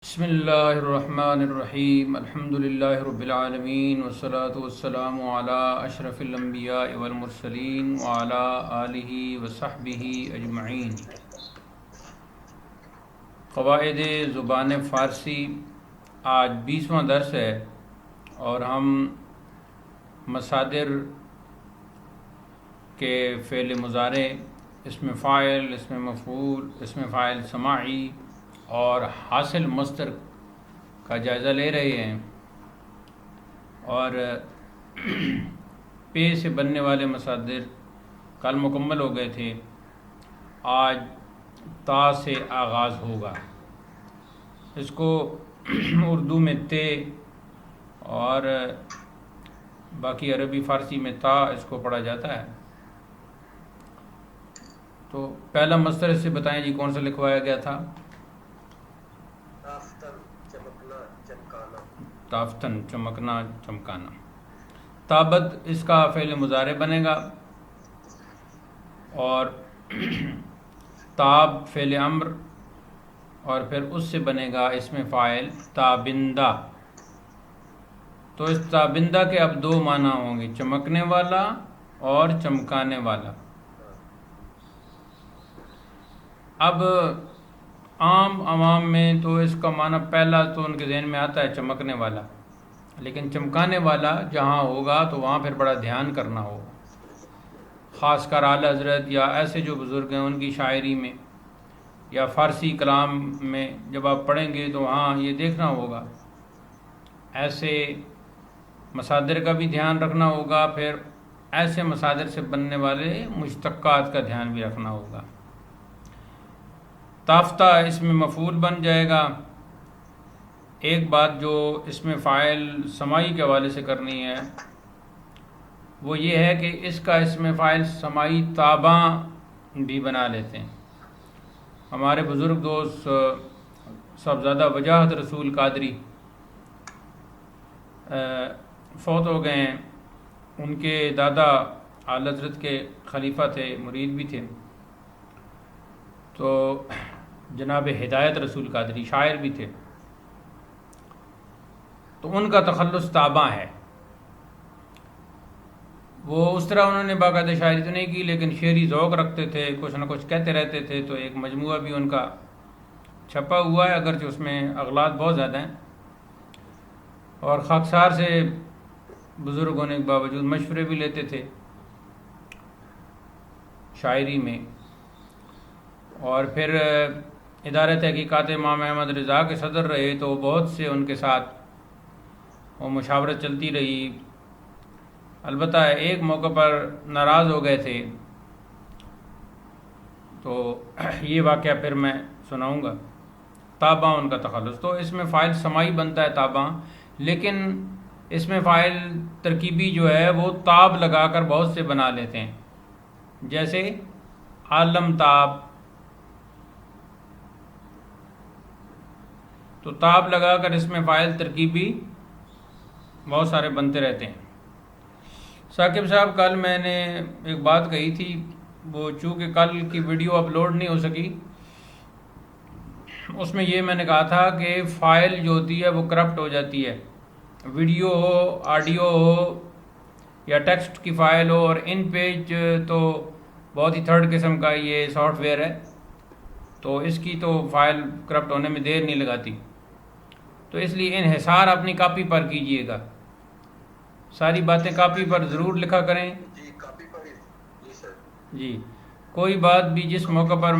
بسم اللہ الرحمن الرحیم الحمد للہ رب العالمین والصلاة والسلام علی اشرف الانبیاء والمرسلین وعلی آلہ وصحبہ اجمعین۔ قواعد زبان فارسی آج 20واں درس ہے اور ہم مصادر کے فعل مضارع، اسم فاعل، اسم مفعول، اسم فاعل سماعی اور حاصل مصدر کا جائزہ لے رہے ہیں، اور پے سے بننے والے مصادر کل مکمل ہو گئے تھے۔ آج تا سے آغاز ہوگا، اس کو اردو میں تے اور باقی عربی فارسی میں تا اس کو پڑھا جاتا ہے۔ تو پہلا مصدر اس سے بتائیں جی، کون سا لکھوایا گیا تھا؟ تافتن، چمکنا، چمکانا۔ تابت اس کا فعل مضارع بنے گا، اور تاب فعل امر، اور پھر اس سے بنے گا اسم فاعل تابندہ۔ تو اس تابندہ کے اب دو معنی ہوں گے، چمکنے والا اور چمکانے والا۔ اب عام عوام میں تو اس کا معنی پہلا تو ان کے ذہن میں آتا ہے چمکنے والا، لیکن چمکانے والا جہاں ہوگا تو وہاں پھر بڑا دھیان کرنا ہوگا، خاص کر اعلی حضرت یا ایسے جو بزرگ ہیں ان کی شاعری میں یا فارسی کلام میں جب آپ پڑھیں گے تو وہاں یہ دیکھنا ہوگا، ایسے مصادر کا بھی دھیان رکھنا ہوگا، پھر ایسے مصادر سے بننے والے مشتقات کا دھیان بھی رکھنا ہوگا۔ تافتہ اس میں مفعول بن جائے گا۔ ایک بات جو اس میں فاعل سماعی کے حوالے سے کرنی ہے وہ یہ ہے کہ اس کا اس میں فاعل سماعی تاباں بھی بنا لیتے ہیں۔ ہمارے بزرگ دوست صاحبزادہ وجاہت رسول قادری فوت ہو گئے ہیں، ان کے دادا اعلی حضرت کے خلیفہ تھے، مرید بھی تھے، تو جناب ہدایت رسول قادری شاعر بھی تھے، تو ان کا تخلص تاباں ہے۔ وہ اس طرح انہوں نے باقاعدہ شاعری تو نہیں کی، لیکن شعری ذوق رکھتے تھے، کچھ نہ کچھ کہتے رہتے تھے، تو ایک مجموعہ بھی ان کا چھپا ہوا ہے، اگرچہ اس میں اغلاط بہت زیادہ ہیں، اور خاکسار سے بزرگ ہونے کے باوجود مشورے بھی لیتے تھے شاعری میں۔ اور پھر ادارہ تحقیقات امام احمد رضا کے صدر رہے، تو بہت سے ان کے ساتھ وہ مشاورت چلتی رہی۔ البتہ ایک موقع پر ناراض ہو گئے تھے، تو یہ واقعہ پھر میں سناؤں گا۔ تاباں ان کا تخلص، تو اس میں فاعل سماعی بنتا ہے تاباں، لیکن اس میں فاعل ترکیبی جو ہے وہ تاب لگا کر بہت سے بنا لیتے ہیں، جیسے عالم تاب، تو تاب لگا کر اس میں فاعل ترکیبی بہت سارے بنتے رہتے ہیں۔ ثاقب صاحب، کل میں نے ایک بات کہی تھی، وہ چونکہ کل کی ویڈیو اپلوڈ نہیں ہو سکی، اس میں یہ میں نے کہا تھا کہ فائل جو ہوتی ہے وہ کرپٹ ہو جاتی ہے، ویڈیو ہو، آڈیو ہو یا ٹیکسٹ کی فائل ہو، اور ان پیج تو بہت ہی تھرڈ قسم کا یہ سافٹ ویئر ہے، تو اس کی تو فائل کرپٹ ہونے میں دیر نہیں لگاتی، تو اس لیے انحصار اپنی کاپی پر کیجئے گا، ساری باتیں کاپی پر ضرور لکھا کریں۔ جی کاپی پر ہی، جی سر۔ جی، کوئی بات بھی جس موقع پر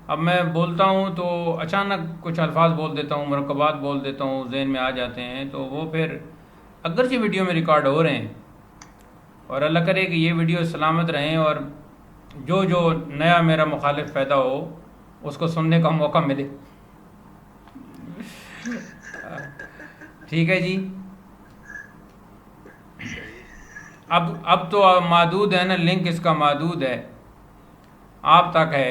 اب میں بولتا ہوں تو اچانک کچھ الفاظ بول دیتا ہوں، مرکبات بول دیتا ہوں، ذہن میں آ جاتے ہیں، تو وہ پھر اگرچہ ویڈیو میں ریکارڈ ہو رہے ہیں، اور اللہ کرے کہ یہ ویڈیو سلامت رہیں، اور جو نیا میرا مخالف پیدا ہو اس کو سننے کا موقع ملے۔ ٹھیک ہے جی، اب تو محدود ہے نا، لنک اس کا محدود ہے، آپ تک ہے،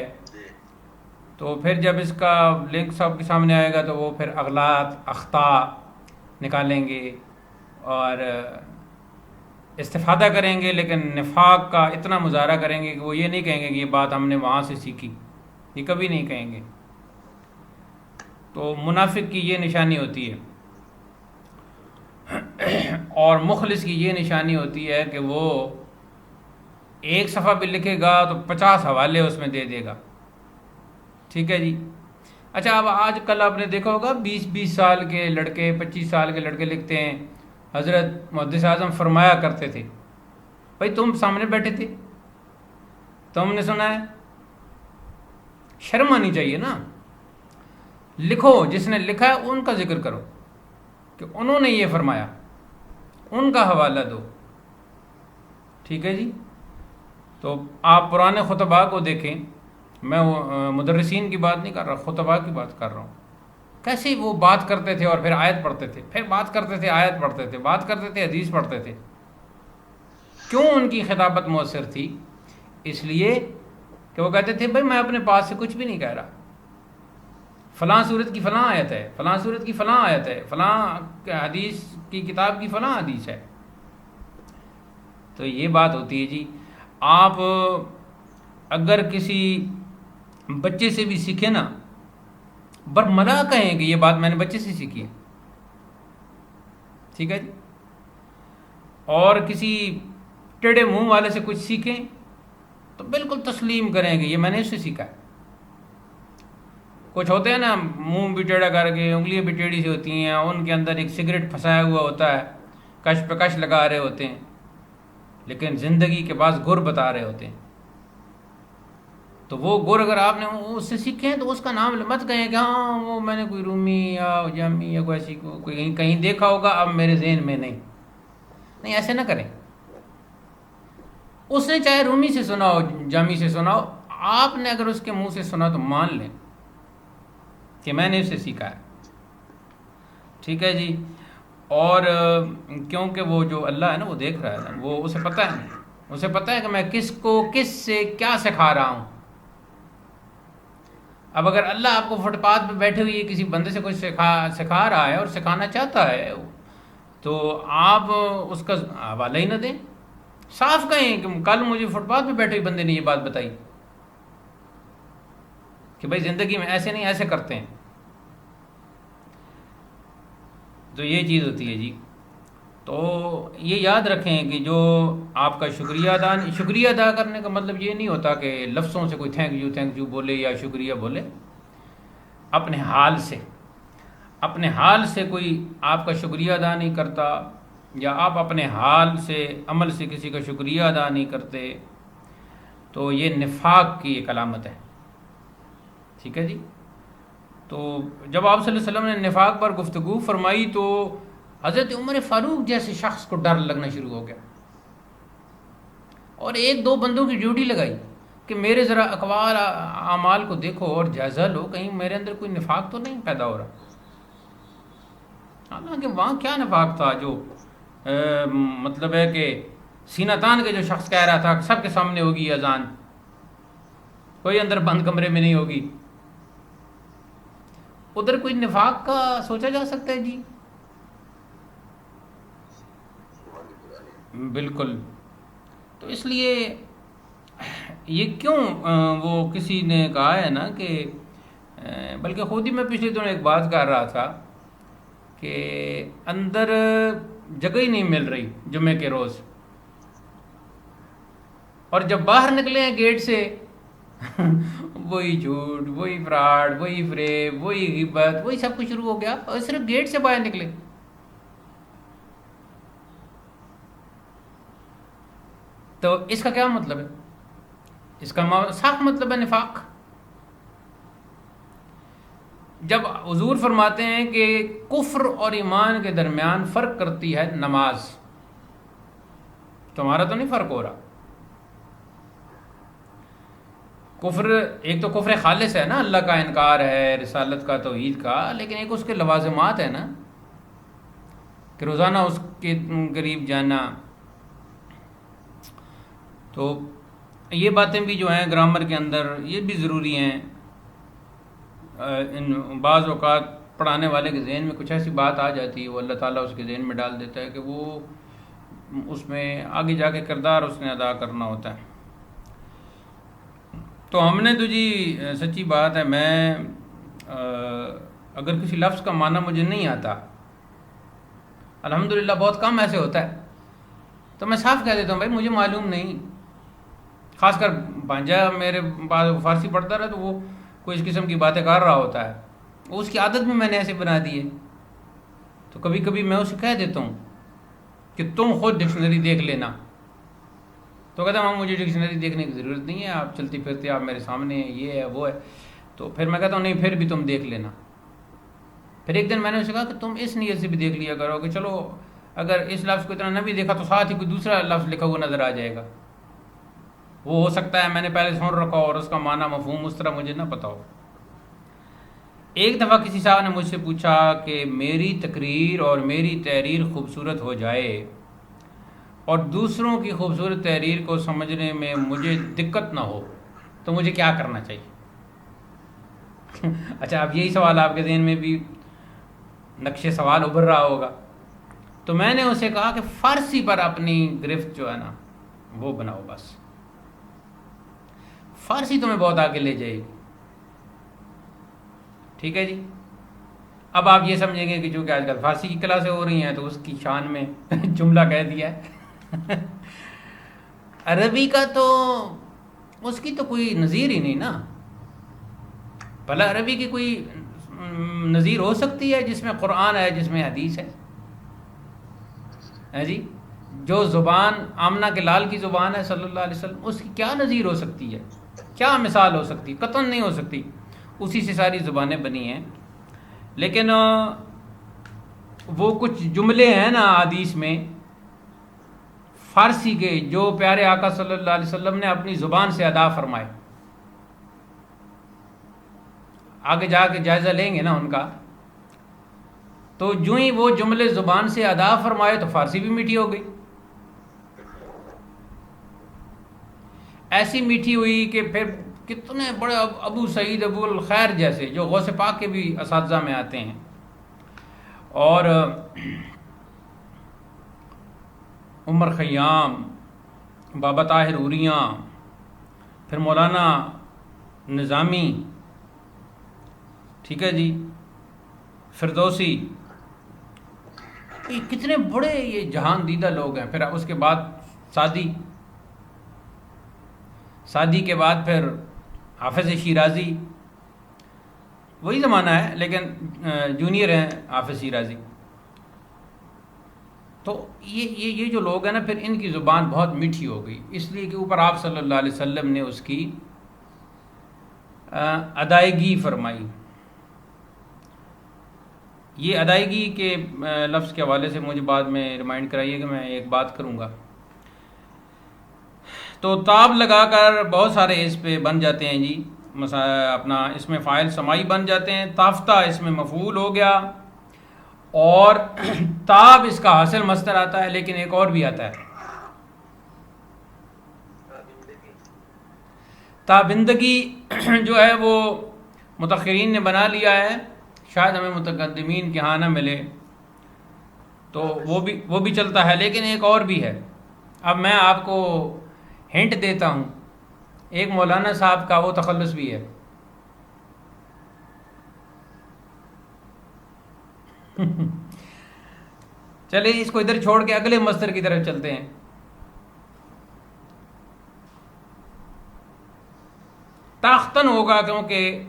تو پھر جب اس کا لنک سب کے سامنے آئے گا تو وہ پھر اغلاط، اخطاء نکالیں گے اور استفادہ کریں گے، لیکن نفاق کا اتنا مظاہرہ کریں گے کہ وہ یہ نہیں کہیں گے کہ یہ بات ہم نے وہاں سے سیکھی، یہ کبھی نہیں کہیں گے۔ تو منافق کی یہ نشانی ہوتی ہے، اور مخلص کی یہ نشانی ہوتی ہے کہ وہ ایک صفحہ بھی لکھے گا تو 50 حوالے اس میں دے دے گا. ٹھیک ہے جی. اچھا، اب آج کل آپ نے دیکھا ہوگا 20 سال کے لڑکے، 25 سال کے لڑکے لکھتے ہیں حضرت محدث اعظم فرمایا کرتے تھے. بھائی تم سامنے بیٹھے تھے، تم نے سنا ہے؟ شرم آنی چاہیے نا. لکھو، جس نے لکھا ہے ان کا ذکر کرو کہ انہوں نے یہ فرمایا، ان کا حوالہ دو. ٹھیک ہے جی. تو آپ پرانے خطباء کو دیکھیں، میں مدرسین کی بات نہیں کر رہا، خطباء کی بات کر رہا ہوں. کیسے وہ بات کرتے تھے اور پھر آیت پڑھتے تھے، پھر بات کرتے تھے آیت پڑھتے تھے، بات کرتے تھے حدیث پڑھتے تھے. کیوں ان کی خطابت مؤثر تھی؟ اس لیے کہ وہ کہتے تھے بھائی میں اپنے پاس سے کچھ بھی نہیں کہہ رہا، فلاں صورت کی فلاں آیت ہے، فلاں صورت کی فلاں آیت ہے، فلاں حدیث کی کتاب کی فلاں حدیث ہے. تو یہ بات ہوتی ہے جی. آپ اگر کسی بچے سے بھی سیکھیں نا، برملا کہیں کہ یہ بات میں نے بچے سے سیکھی ہے. ٹھیک ہے جی. اور کسی ٹیڑھے منہ والے سے کچھ سیکھیں تو بالکل تسلیم کریں کہ یہ میں نے اس سے سیکھا ہے. کچھ ہوتے ہیں نا منہ بھی ٹیڑھا کر کے، انگلیاں بھی ٹیڑھی سی ہوتی ہیں، ان کے اندر ایک سگریٹ پھنسایا ہوا ہوتا ہے، کش پہ کش لگا رہے ہوتے ہیں، لیکن زندگی کے بعد گر بتا رہے ہوتے ہیں. تو وہ گر اگر آپ نے اس سے سیکھیں تو اس کا نام مت کہیں کہ ہاں وہ میں نے کوئی رومی یا جامی یا کوئی ایسی کوئی کہیں دیکھا ہوگا، اب میرے ذہن میں نہیں. ایسے نہ کریں. اس نے چاہے رومی سے سنا ہو، جامی سے سنا ہو، آپ نے اگر اس کے منہ سے سنا تو مان لیں کہ میں نے اسے سیکھا ہے. ٹھیک ہے جی. اور کیونکہ وہ جو اللہ ہے نا وہ دیکھ رہا ہے نا، وہ اسے پتہ ہے، اسے پتہ ہے کہ میں کس کو کس سے کیا سکھا رہا ہوں. اب اگر اللہ آپ کو فٹ پاتھ پہ بیٹھے ہوئے کسی بندے سے کچھ سکھا رہا ہے اور سکھانا چاہتا ہے تو آپ اس کا حوالہ ہی نہ دیں. صاف کہیں کہ کل مجھے فٹ پاتھ پہ بیٹھے ہوئے بندے نے یہ بات بتائی کہ بھائی زندگی میں ایسے نہیں، ایسے کرتے ہیں. تو یہ چیز ہوتی ہے جی. تو یہ یاد رکھیں کہ جو آپ کا شکریہ ادا کرنے کا مطلب یہ نہیں ہوتا کہ لفظوں سے کوئی تھینک یو بولے یا شکریہ بولے. اپنے حال سے کوئی آپ کا شکریہ ادا نہیں کرتا، یا آپ اپنے حال سے عمل سے کسی کا شکریہ ادا نہیں کرتے، تو یہ نفاق کی ایک علامت ہے. ٹھیک ہے جی. تو جب آپ صلی اللہ علیہ وسلم نے نفاق پر گفتگو فرمائی تو حضرت عمر فاروق جیسے شخص کو ڈر لگنا شروع ہو گیا، اور 1-2 بندوں کی ڈیوٹی لگائی کہ میرے ذرا اقوال اعمال کو دیکھو اور جائزہ لو، کہیں میرے اندر کوئی نفاق تو نہیں پیدا ہو رہا. حالانکہ وہاں کیا نفاق تھا جو مطلب ہے کہ سینہ تان کے جو شخص کہہ رہا تھا سب کے سامنے ہوگی اذان، کوئی اندر بند کمرے میں نہیں ہوگی. ادھر کوئی نفاق کا سوچا جا سکتا ہے جی؟ بالکل. تو اس لیے یہ کیوں وہ کسی نے کہا ہے نا کہ بلکہ خود ہی میں پچھلے دنوں ایک بات کر رہا تھا کہ اندر جگہ ہی نہیں مل رہی جمعے کے روز، اور جب باہر نکلے ہیں گیٹ سے وہی جھوٹ، وہی فراڈ، وہی فریب، وہی غیبت، وہی سب کچھ شروع ہو گیا، اور صرف گیٹ سے باہر نکلے. تو اس کا کیا مطلب ہے؟ اس کا صاف مطلب ہے نفاق. جب حضور فرماتے ہیں کہ کفر اور ایمان کے درمیان فرق کرتی ہے نماز، تمہارا تو نہیں فرق ہو رہا. کفر ایک تو کفر خالص ہے نا، اللہ کا انکار ہے، رسالت کا، توحید کا، لیکن ایک اس کے لوازمات ہے نا کہ روزانہ اس کے قریب جانا. تو یہ باتیں بھی جو ہیں گرامر کے اندر یہ بھی ضروری ہیں. بعض اوقات پڑھانے والے کے ذہن میں کچھ ایسی بات آ جاتی ہے، وہ اللہ تعالیٰ اس کے ذہن میں ڈال دیتا ہے کہ وہ اس میں آگے جا کے کردار اس نے ادا کرنا ہوتا ہے. تو ہم نے تو جی سچی بات ہے، میں اگر کسی لفظ کا معنی مجھے نہیں آتا، الحمدللہ بہت کم ایسے ہوتا ہے، تو میں صاف کہہ دیتا ہوں بھائی مجھے معلوم نہیں. خاص کر بھانجا میرے پاس فارسی پڑھتا رہا تو وہ کوئی اس قسم کی باتیں کر رہا ہوتا ہے، اس کی عادت بھی میں نے ایسے بنا دی ہے. تو کبھی کبھی میں اسے کہہ دیتا ہوں کہ تم خود ڈکشنری دیکھ لینا. تو کہتا ہوں مجھے ڈکشنری دیکھنے کی ضرورت نہیں ہے، آپ چلتی پھرتے آپ میرے سامنے ہیں، یہ ہے وہ ہے. تو پھر میں کہتا ہوں نہیں پھر بھی تم دیکھ لینا. پھر ایک دن میں نے اسے کہا کہ تم اس نیت سے بھی دیکھ لیا کرو کہ چلو اگر اس لفظ کو اتنا نہ بھی دیکھا تو ساتھ ہی کوئی دوسرا لفظ لکھا ہوا نظر آ جائے گا. وہ ہو سکتا ہے میں نے پہلے سن رکھا ہو اور اس کا معنی مفہوم اس طرح مجھے نہ پتا ہو. ایک دفعہ کسی صاحب نے مجھ سے پوچھا کہ میری تقریر اور میری تحریر خوبصورت ہو جائے اور دوسروں کی خوبصورت تحریر کو سمجھنے میں مجھے دقت نہ ہو تو مجھے کیا کرنا چاہیے؟ اچھا اب یہی سوال آپ کے ذہن میں بھی نقش سوال ابھر رہا ہوگا. تو میں نے اسے کہا کہ فارسی پر اپنی گرفت جو ہے نا وہ بناؤ، بس فارسی تمہیں بہت آگے لے جائے گی. ٹھیک ہے جی. اب آپ یہ سمجھیں گے کہ چونکہ آج کل فارسی کی کلاسیں ہو رہی ہیں تو اس کی شان میں جملہ کہہ دیا ہے. عربی کا تو اس کی تو کوئی نظیر ہی نہیں نا. بھلا عربی کی کوئی نظیر ہو سکتی ہے جس میں قرآن ہے، جس میں حدیث ہے جی؟ جو زبان آمنہ کے لال کی زبان ہے صلی اللہ علیہ وسلم، اس کی کیا نظیر ہو سکتی ہے؟ کیا مثال ہو سکتی؟ قطعاً نہیں ہو سکتی. اسی سے ساری زبانیں بنی ہیں. لیکن وہ کچھ جملے ہیں نا حدیث میں فارسی کے جو پیارے آقا صلی اللہ علیہ وسلم نے اپنی زبان سے ادا فرمائے. آگے جا کے جائزہ لیں گے نا ان کا. تو جو ہی وہ جملے زبان سے ادا فرمائے تو فارسی بھی میٹھی ہو گئی. ایسی میٹھی ہوئی کہ پھر کتنے بڑے ابو سعید ابو الخیر جیسے جو غوث پاک کے بھی اساتذہ میں آتے ہیں، اور عمر خیام، بابا طاہر اوریاں، پھر مولانا نظامی، ٹھیک ہے جی، فردوسی، یہ کتنے بڑے یہ جہان دیدہ لوگ ہیں. پھر اس کے بعد سعدی کے بعد پھر حافظ شیرازی، وہی زمانہ ہے لیکن جونیئر ہیں حافظ شیرازی. تو یہ جو لوگ ہیں نا پھر ان کی زبان بہت میٹھی ہو گئی، اس لیے کہ اوپر آپ صلی اللہ علیہ وسلم نے اس کی ادائیگی فرمائی. یہ ادائیگی کے لفظ کے حوالے سے مجھے بعد میں ریمائنڈ کرائیے کہ میں ایک بات کروں گا. تو تاب لگا کر بہت سارے اس پہ بن جاتے ہیں جی. اپنا اس میں فاعل سمائی بن جاتے ہیں. تافتہ اس میں مفعول ہو گیا، اور تاب اس کا حاصل مصدر آتا ہے، لیکن ایک اور بھی آتا ہے تابندگی، جو ہے وہ متأخرین نے بنا لیا ہے، شاید ہمیں متقدمین کے ہاں نہ ملے تو وہ بھی چلتا ہے، لیکن ایک اور بھی ہے. اب میں آپ کو ہنٹ دیتا ہوں، ایک مولانا صاحب کا وہ تخلص بھی ہے. چلے اس کو ادھر چھوڑ کے اگلے مصدر کی طرف چلتے ہیں. تاختن ہوگا کیونکہ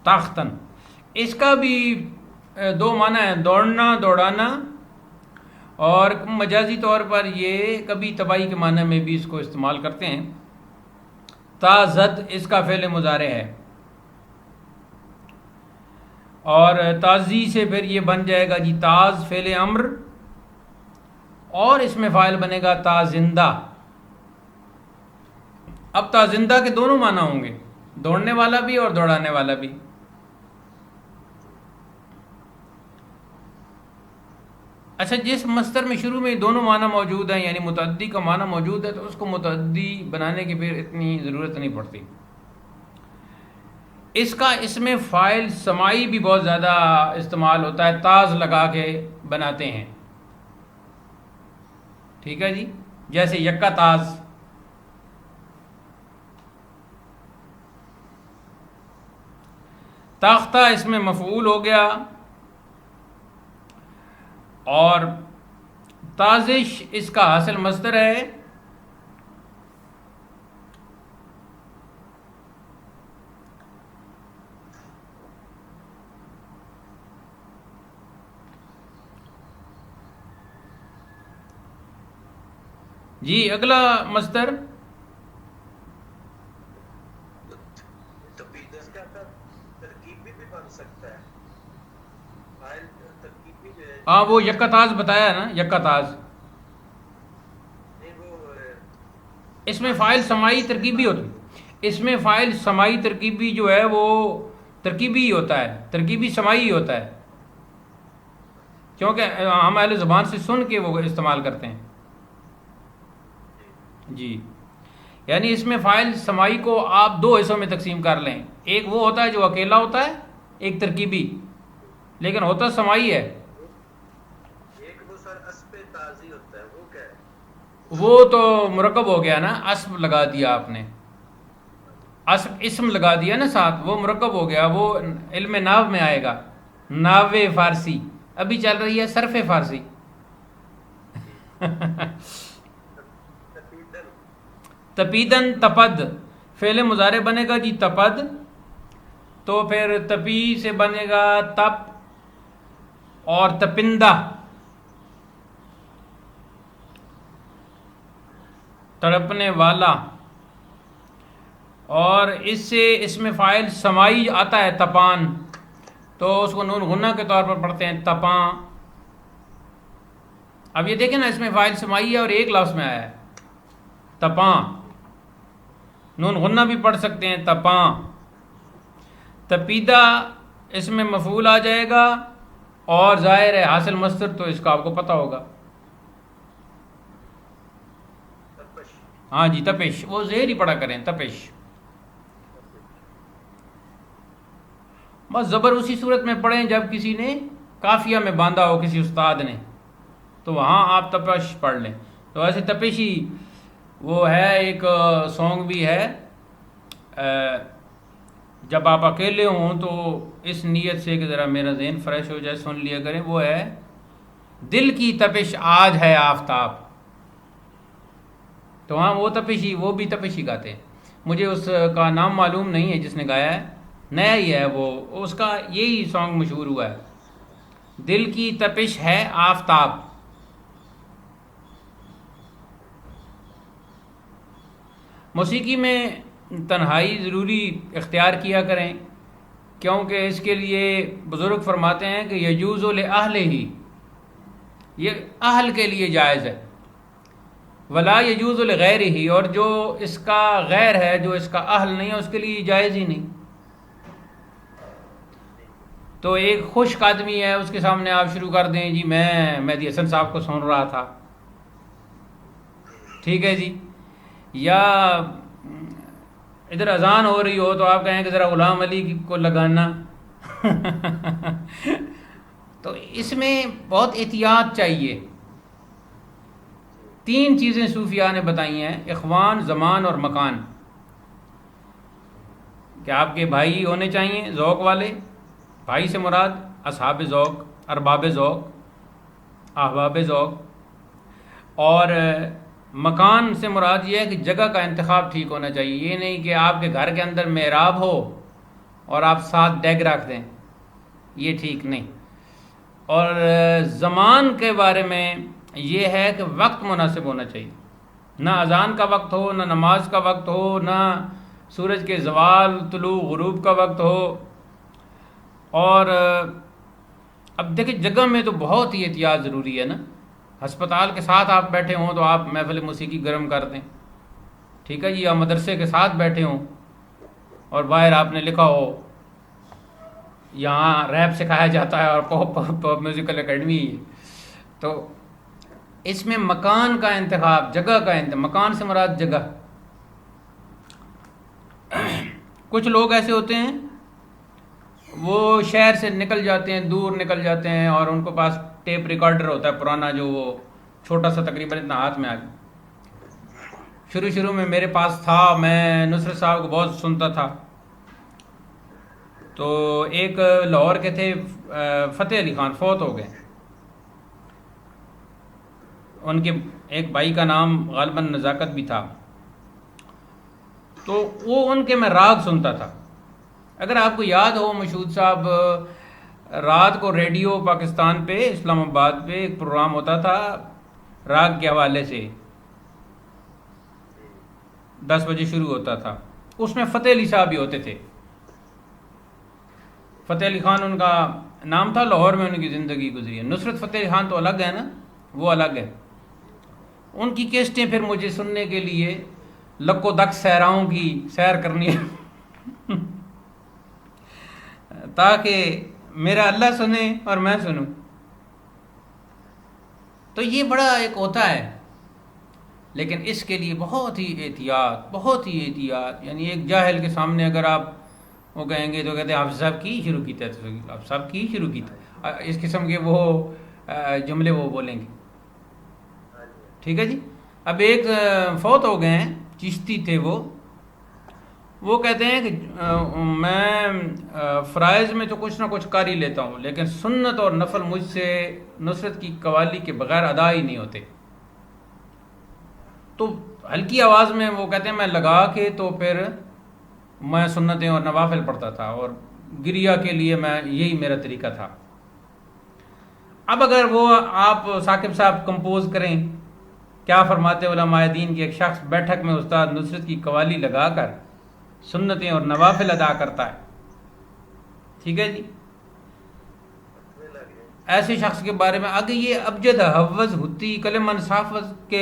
تاختن اس کا بھی دو معنی ہے، دوڑنا، دوڑانا، اور مجازی طور پر یہ کبھی تباہی کے معنی میں بھی اس کو استعمال کرتے ہیں. تازد اس کا فعل مضارع ہے، اور تازی سے پھر یہ بن جائے گا جی تاز فعل امر، اور اس میں فاعل بنے گا تازندہ. اب تازندہ کے دونوں معنی ہوں گے، دوڑنے والا بھی اور دوڑانے والا بھی. اچھا جس مصدر میں شروع میں دونوں معنی موجود ہیں، یعنی متعدی کا معنی موجود ہے، تو اس کو متعدی بنانے کی پھر اتنی ضرورت نہیں پڑتی. اس کا اس میں فاعل سمائی بھی بہت زیادہ استعمال ہوتا ہے، تاز لگا کے بناتے ہیں. ٹھیک ہے جی، جیسے یکا تاز. تاختہ اس میں مفعول ہو گیا، اور تازش اس کا حاصل مصدر ہے. جی اگلا مصدر تپیدس کا ترکیبی بھی بن سکتا ہے، فاعل ترکیبی جو ہے. ہاں وہ یکتاز بتایا نا، یکتاز. نہیں وہ اس میں فاعل سماعی ترکیبی ہوتا ہے، اس میں فاعل سماعی ترکیبی جو ہے وہ ترکیبی ہی ہوتا ہے، ترکیبی سماعی ہی ہوتا ہے، کیونکہ ہم اہل زبان سے سن کے وہ استعمال کرتے ہیں. جی یعنی اس میں فاعل سماعی کو آپ دو حصوں میں تقسیم کر لیں، ایک وہ ہوتا ہے جو اکیلا ہوتا ہے، ایک ترکیبی، لیکن ہوتا سماعی ہے. ایک وہ سر اسب تازی ہوتا ہے، وہ کیا ہے؟ وہ تو مرکب ہو گیا نا، اسب لگا دیا آپ نے، اسب اسم لگا دیا نا ساتھ، وہ مرکب ہو گیا، وہ علم ناو میں آئے گا. ناو فارسی ابھی چل رہی ہے، صرف فارسی. تپیدن تپیدن تپد فعل مضارع بنے گا جی تپد، تو پھر تپی سے بنے گا تپ، اور تپندہ تڑپنے والا، اور اس سے اس میں فاعل سمائی آتا ہے تپان، تو اس کو نون غنہ کے طور پر پڑھتے ہیں تپاں. اب یہ دیکھیں نا، اس میں فاعل سمائی ہے اور ایک لفظ میں آیا ہے تپاں، نون غنہ بھی پڑھ سکتے ہیں تپاں. تپیدہ اس میں مفعول آ جائے گا، اور ظاہر ہے حاصل مصدر تو اس کا آپ کو پتہ ہوگا. تپش ہاں جی تپش، وہ زہر ہی پڑھا کریں تپش. بس زبر اسی صورت میں پڑھیں جب کسی نے قافیہ میں باندھا ہو کسی استاد نے، تو وہاں آپ تپش پڑھ لیں. تو ایسے تپشی وہ ہے، ایک سانگ بھی ہے، جب آپ اکیلے ہوں تو اس نیت سے کہ ذرا میرا ذہن فریش ہو جائے سن لیا کریں، وہ ہے دل کی تپش آج ہے آفتاب. تو ہاں وہ تپشی، وہ بھی تپشی گاتے ہیں. مجھے اس کا نام معلوم نہیں ہے جس نے گایا ہے، نیا ہی ہے وہ، اس کا یہی سانگ مشہور ہوا ہے، دل کی تپش ہے آفتاب. موسیقی میں تنہائی ضروری اختیار کیا کریں، کیونکہ اس کے لیے بزرگ فرماتے ہیں کہ یجوز لأہلہ ہی، یہ اہل کے لیے جائز ہے، ولا یجوز لغیرہ، اور جو اس کا غیر ہے، جو اس کا اہل نہیں ہے، اس کے لیے جائز ہی نہیں. تو ایک خشک آدمی ہے، اس کے سامنے آپ شروع کر دیں جی میں مہدی حسن صاحب کو سن رہا تھا، ٹھیک ہے جی، یا ادھر اذان ہو رہی ہو تو آپ کہیں کہ ذرا غلام علی کو لگانا. تو اس میں بہت احتیاط چاہیے. 3 چیزیں صوفیاء نے بتائی ہیں، اخوان، زمان اور مکان، کہ آپ کے بھائی ہونے چاہیے ذوق والے. بھائی سے مراد اصحاب ذوق، ارباب ذوق، احباب ذوق. اور مکان سے مراد یہ ہے کہ جگہ کا انتخاب ٹھیک ہونا چاہیے. یہ نہیں کہ آپ کے گھر کے اندر محراب ہو اور آپ 7 ڈیگ رکھ دیں، یہ ٹھیک نہیں. اور زمان کے بارے میں یہ ہے کہ وقت مناسب ہونا چاہیے، نہ اذان کا وقت ہو، نہ نماز کا وقت ہو، نہ سورج کے زوال طلوع غروب کا وقت ہو. اور اب دیکھیں جگہ میں تو بہت ہی احتیاط ضروری ہے نا. ہسپتال کے ساتھ آپ بیٹھے ہوں تو آپ محفل موسیقی گرم کر دیں، ٹھیک ہے جی، یا مدرسے کے ساتھ بیٹھے ہوں اور باہر آپ نے لکھا ہو یہاں ریپ سکھایا جاتا ہے اور پاپ میوزیکل اکیڈمی ہے، تو اس میں مکان کا انتخاب، جگہ کا انتخاب، مکان سے مراد جگہ. کچھ لوگ ایسے ہوتے ہیں وہ شہر سے نکل جاتے ہیں، دور نکل جاتے ہیں، اور ان کے پاس ٹیپ ریکارڈر ہوتا ہے پرانا، جو وہ چھوٹا سا تقریباً اتنا ہاتھ میں آ گیا. شروع میں میرے پاس تھا، میں نصرت صاحب کو بہت سنتا تھا. تو ایک لاہور کے تھے فتح علی خان، فوت ہو گئے. ان کے ایک بھائی کا نام غالباً نزاکت بھی تھا. تو وہ ان کے میں راگ سنتا تھا. اگر آپ کو یاد ہو مشہود صاحب، رات کو ریڈیو پاکستان پہ اسلام آباد پہ ایک پروگرام ہوتا تھا راگ کے حوالے سے، 10 بجے شروع ہوتا تھا. اس میں فتح علی صاحب بھی ہوتے تھے. فتح علی خان ان کا نام تھا، لاہور میں ان کی زندگی گزری ہے. نصرت فتح علی خان تو الگ ہے نا، وہ الگ ہے. ان کی کیسٹیں پھر مجھے سننے کے لیے لکو دک صحراؤں کی سیر کرنی ہے تاکہ میرا اللہ سنے اور میں سنوں. تو یہ بڑا ایک ہوتا ہے، لیکن اس کے لیے بہت ہی احتیاط. یعنی ایک جاہل کے سامنے اگر آپ وہ کہیں گے تو کہتے ہیں حافظ صاحب کی شروع کیتا ہے، حافظ صاحب کی شروع کیتا ہے، اس قسم کے وہ جملے وہ بولیں گے. ٹھیک ہے جی. اب ایک فوت ہو گئے ہیں، چشتی تھے وہ کہتے ہیں کہ میں فرائض میں تو کچھ نہ کچھ کر ہی لیتا ہوں، لیکن سنت اور نفل مجھ سے نصرت کی قوالی کے بغیر ادا ہی نہیں ہوتے. تو ہلکی آواز میں وہ کہتے ہیں میں لگا کے تو پھر میں سنتیں اور نوافل پڑھتا تھا، اور گریا کے لیے یہی میرا طریقہ تھا. اب اگر وہ آپ ثاقب صاحب کمپوز کریں، کیا فرماتے علماء دین کی ایک شخص بیٹھک میں استاد نصرت کی قوالی لگا کر سنتیں اور نوافل ادا کرتا ہے. ٹھیک ہے جی. ایسے شخص کے بارے میں آگے یہ ابجد حوض ہوتی کلم انصافت کے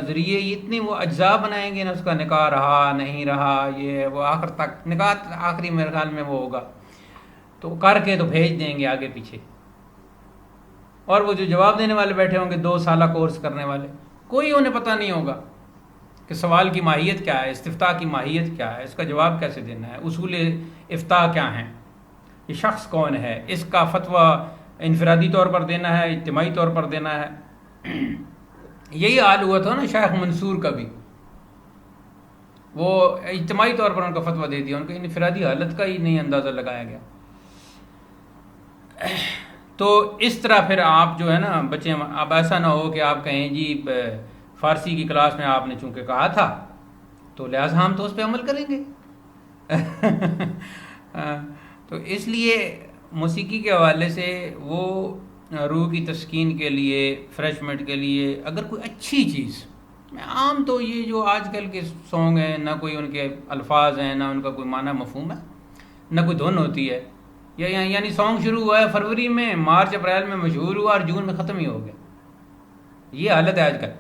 ذریعے اتنی وہ اجزاء بنائیں گے نا، اس کا نکاح رہا نہیں رہا، یہ وہ آخر تک نکاح آخری میرے خیال میں وہ ہوگا تو کر کے تو بھیج دیں گے آگے پیچھے. اور وہ جو جواب دینے والے بیٹھے ہوں گے 2 سالہ کورس کرنے والے، کوئی انہیں پتہ نہیں ہوگا کہ سوال کی ماہیت کیا ہے، استفتاء کی ماہیت کیا ہے، اس کا جواب کیسے دینا ہے، اصول افتاء کیا ہیں، یہ شخص کون ہے، اس کا فتویٰ انفرادی طور پر دینا ہے، اجتماعی طور پر دینا ہے. یہی حال ہوا تھا نا شیخ منصور کا بھی، وہ اجتماعی طور پر ان کا فتویٰ دے دیا، ان کا انفرادی حالت کا ہی نہیں اندازہ لگایا گیا. تو اس طرح پھر آپ جو ہے نا بچے، اب ایسا نہ ہو کہ آپ کہیں جی فارسی کی کلاس میں آپ نے چونکہ کہا تھا تو لہٰذا ہم تو اس پہ عمل کریں گے. تو اس لیے موسیقی کے حوالے سے وہ روح کی تسکین کے لیے، فریشمنٹ کے لیے اگر کوئی اچھی چیز، عام تو یہ جو آج کل کے سانگ ہیں نہ کوئی ان کے الفاظ ہیں، نہ ان کا کوئی معنی مفہوم ہے، نہ کوئی دھن ہوتی ہے. یعنی سانگ شروع ہوا ہے فروری میں، مارچ اپریل میں مشہور ہوا اور جون میں ختم ہی ہو گیا. یہ حالت ہے آج کل.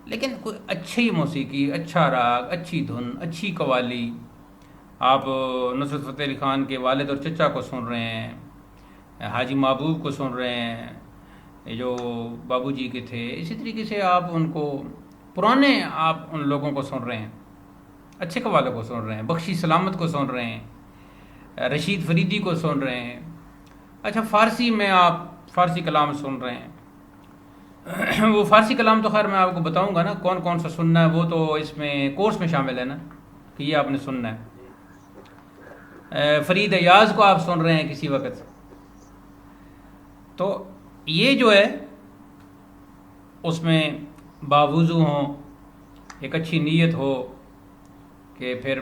لیکن کوئی اچھی موسیقی، اچھا راگ، اچھی دھن، اچھی قوالی، آپ نصرت فتح علی خان کے والد اور چچا کو سن رہے ہیں، حاجی محبوب کو سن رہے ہیں جو بابو جی کے تھے، اسی طریقے سے آپ ان کو پرانے آپ ان لوگوں کو سن رہے ہیں، اچھے قوالوں کو سن رہے ہیں، بخشی سلامت کو سن رہے ہیں، رشید فریدی کو سن رہے ہیں. اچھا فارسی میں آپ فارسی کلام سن رہے ہیں. وہ فارسی کلام تو خیر میں آپ کو بتاؤں گا نا کون کون سا سننا ہے، وہ تو اس میں کورس میں شامل ہے نا کہ یہ آپ نے سننا ہے. فرید ایاز کو آپ سن رہے ہیں کسی وقت، تو یہ جو ہے اس میں باوضو ہوں، ایک اچھی نیت ہو کہ پھر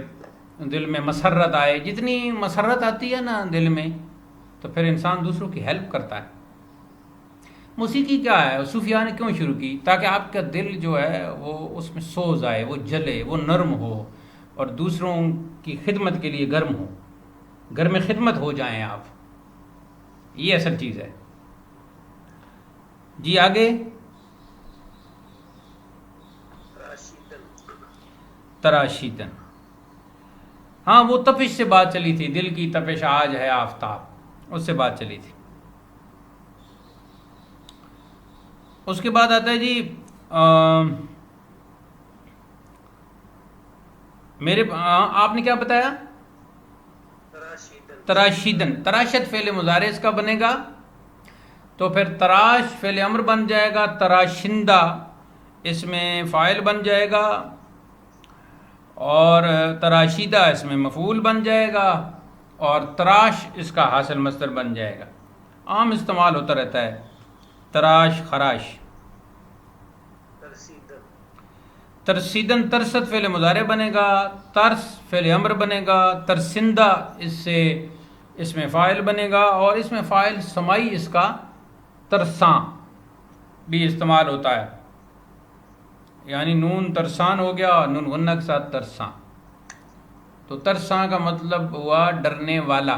دل میں مسرت آئے. جتنی مسرت آتی ہے نا دل میں تو پھر انسان دوسروں کی ہیلپ کرتا ہے. موسیقی کیا ہے، صوفیاء نے کیوں شروع کی؟ تاکہ آپ کا دل جو ہے وہ اس میں سوز آئے، وہ جلے، وہ نرم ہو اور دوسروں کی خدمت کے لیے گرم ہو، گھر میں خدمت ہو جائیں آپ. یہ اصل چیز ہے. جی آگے. تراشیدن، ہاں وہ تپش سے بات چلی تھی، دل کی تپش آج ہے آفتاب، اس سے بات چلی تھی. اس کے بعد آتا ہے جی آپ نے کیا بتایا؟ تراشیدن. تراشت فعل مضارع اس کا بنے گا، تو پھر تراش فعل امر بن جائے گا، تراشندہ اس میں فاعل بن جائے گا، اور تراشیدہ اس میں مفعول بن جائے گا، اور تراش اس کا حاصل مصدر بن جائے گا. عام استعمال ہوتا رہتا ہے تراش خراش. ترسیدن ترسیدن ترست فعل مضارع بنے گا، ترس فعل امر بنے گا، ترسندہ اس میں فاعل بنے گا، اور اس میں فاعل سمائی اس کا ترساں بھی استعمال ہوتا ہے. یعنی نون ترسان ہو گیا اور نون غنہ کے ساتھ ترساں. تو ترساں کا مطلب ہوا ڈرنے والا.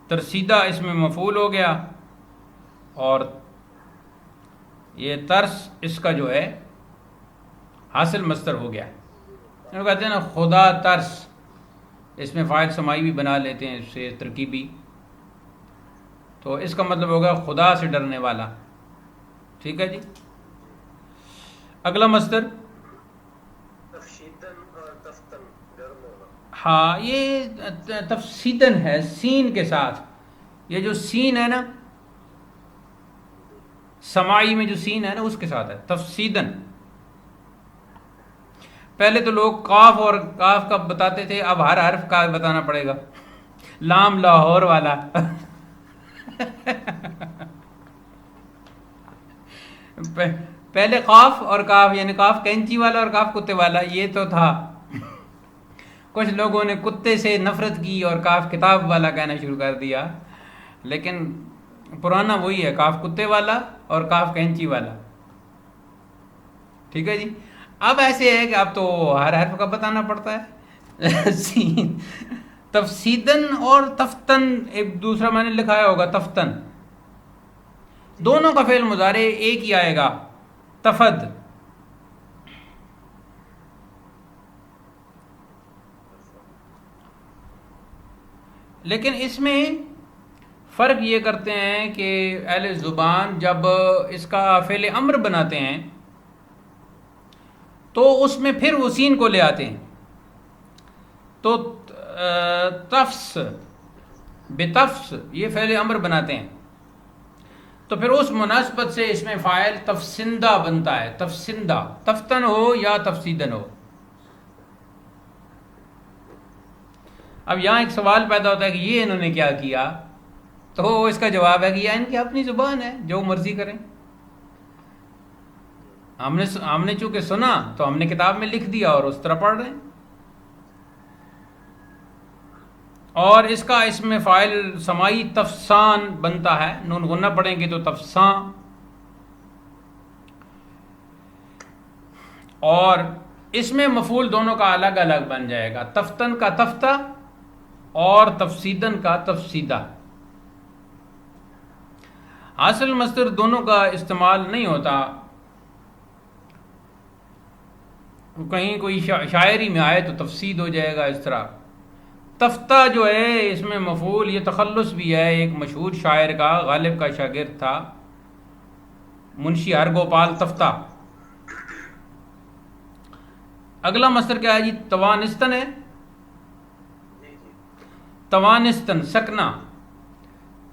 ترسیدہ اس میں مفعول ہو گیا، اور یہ ترس اس کا جو ہے حاصل مصدر ہو گیا. کہتے ہیں نا خدا ترس، اس میں فاعل سمائی بھی بنا لیتے ہیں اس سے ترکیبی. تو اس کا مطلب ہوگا خدا سے ڈرنے والا. ٹھیک ہے جی. اگلا مصدر تفشیدن اور تفتن گرم ہونا. ہاں یہ تفسیدن ہے سین کے ساتھ. یہ جو سین ہے نا سمائی میں جو سین ہے نا اس کے ساتھ ہے تفسیدن. پہلے تو لوگ قاف اور کاف کا بتاتے تھے، اب ہر حرف کا بتانا پڑے گا. لام لاہور والا پہلے قاف اور کاف، یعنی کاف کینچی والا اور کاف کتے والا یہ تو تھا. کچھ لوگوں نے کتے سے نفرت کی اور کاف کتاب والا کہنا شروع کر دیا، لیکن پرانا وہی ہے کاف کتے والا اور کاف کینچی والا. ٹھیک ہے جی. اب ایسے ہے کہ اب تو ہر حرف کا بتانا پڑتا ہے. سین تفسیدن اور تفتن ایک دوسرا میں نے لکھایا ہوگا تفتن، دونوں کا فعل مضارع ایک ہی آئے گا تفد. لیکن اس میں فرق یہ کرتے ہیں کہ اہل زبان جب اس کا فعل امر بناتے ہیں تو اس میں پھر وہ سین کو لے آتے ہیں. تو تفس بتفس یہ فعل امر بناتے ہیں، تو پھر اس مناسبت سے اس میں فاعل تفسندہ بنتا ہے. تفسندہ تفتن ہو یا تفسیدن ہو. اب یہاں ایک سوال پیدا ہوتا ہے کہ یہ انہوں نے کیا کیا، تو اس کا جواب ہے کہ یہ ان کی اپنی زبان ہے، جو مرضی کریں. ہم نے چونکہ سنا تو ہم نے کتاب میں لکھ دیا اور اس طرح پڑھ رہے ہیں. اور اس کا اس میں فاعل سمائی تفسان بنتا ہے، نون غنہ پڑھیں گے تو تفساں. اور اس میں مفعول دونوں کا الگ الگ بن جائے گا، تفتن کا تفتہ اور تفسیدن کا تفسیدہ. حاصل مصدر دونوں کا استعمال نہیں ہوتا. کہیں کوئی شاعری میں آئے تو تفسید ہو جائے گا اس طرح. تفتہ جو ہے اس میں مفعول یہ تخلص بھی ہے ایک مشہور شاعر کا، غالب کا شاگرد تھا منشی ہرگوپال تفتہ. اگلا مصدر کیا ہے جی؟ توانستن ہے. توانستن سکنا.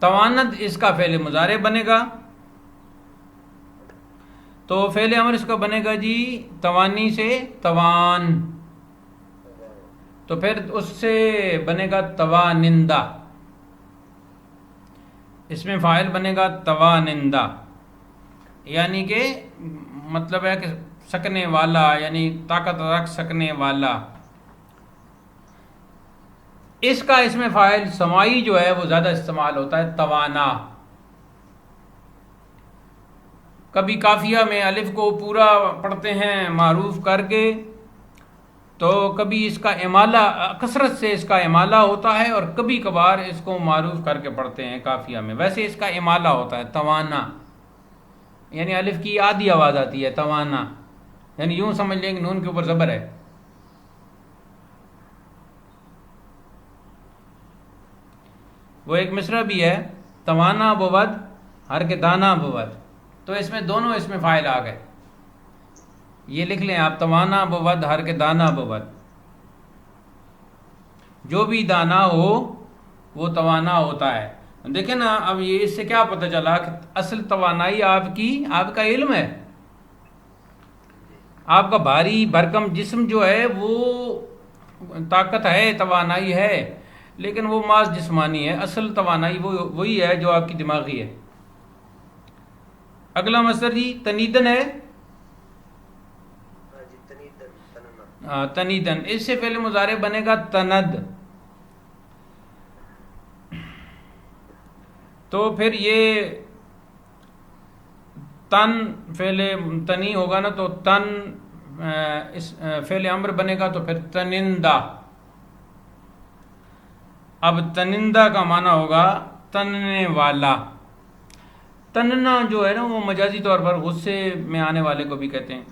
تواند اس کا فعل مضارع بنے گا، تو فعل امر اس کا بنے گا جی توانی سے توان، تو پھر اس سے بنے گا توانندہ. اس میں فاعل بنے گا توانندہ، یعنی کہ مطلب ہے کہ سکنے والا، یعنی طاقت رکھ سکنے والا. اس کا اس میں فاعل سمائی جو ہے وہ زیادہ استعمال ہوتا ہے توانا. کبھی قافیہ میں الف کو پورا پڑھتے ہیں معروف کر کے، تو کبھی اس کا امالہ کثرت سے اس کا امالہ ہوتا ہے، اور کبھی کبھار اس کو معروف کر کے پڑھتے ہیں قافیہ میں. ویسے اس کا امالہ ہوتا ہے توانا، یعنی الف کی آدھی آواز آتی ہے توانا، یعنی یوں سمجھ لیں کہ نون کے اوپر زبر ہے. وہ ایک مصرع بھی ہے توانا بود ہر کے دانا بود، تو اس میں دونوں اس میں فاعل آ گئے. یہ لکھ لیں آپ توانا بود ہر کے دانا بود. جو بھی دانا ہو وہ توانا ہوتا ہے. دیکھیں نا اب یہ اس سے کیا پتہ چلا کہ اصل توانائی آپ کا علم ہے. آپ کا بھاری بھرکم جسم جو ہے وہ طاقت ہے، توانائی ہے، لیکن وہ محض جسمانی ہے، اصل توانائی وہی ہے جو آپ کی دماغی ہے۔ اگلا مصدر جی تنیدن ہے، ہاں جی، تنیدن، تننا، تنیدن، اس سے فعل مضارع بنے گا تند۔ تو پھر یہ تن فعل تنی ہوگا نا، تو تن اس فعل امر بنے گا، تو پھر تنندہ۔ اب تنندہ کا معنی ہوگا تننے والا۔ تننا جو ہے نا وہ مجازی طور پر غصے میں آنے والے کو بھی کہتے ہیں،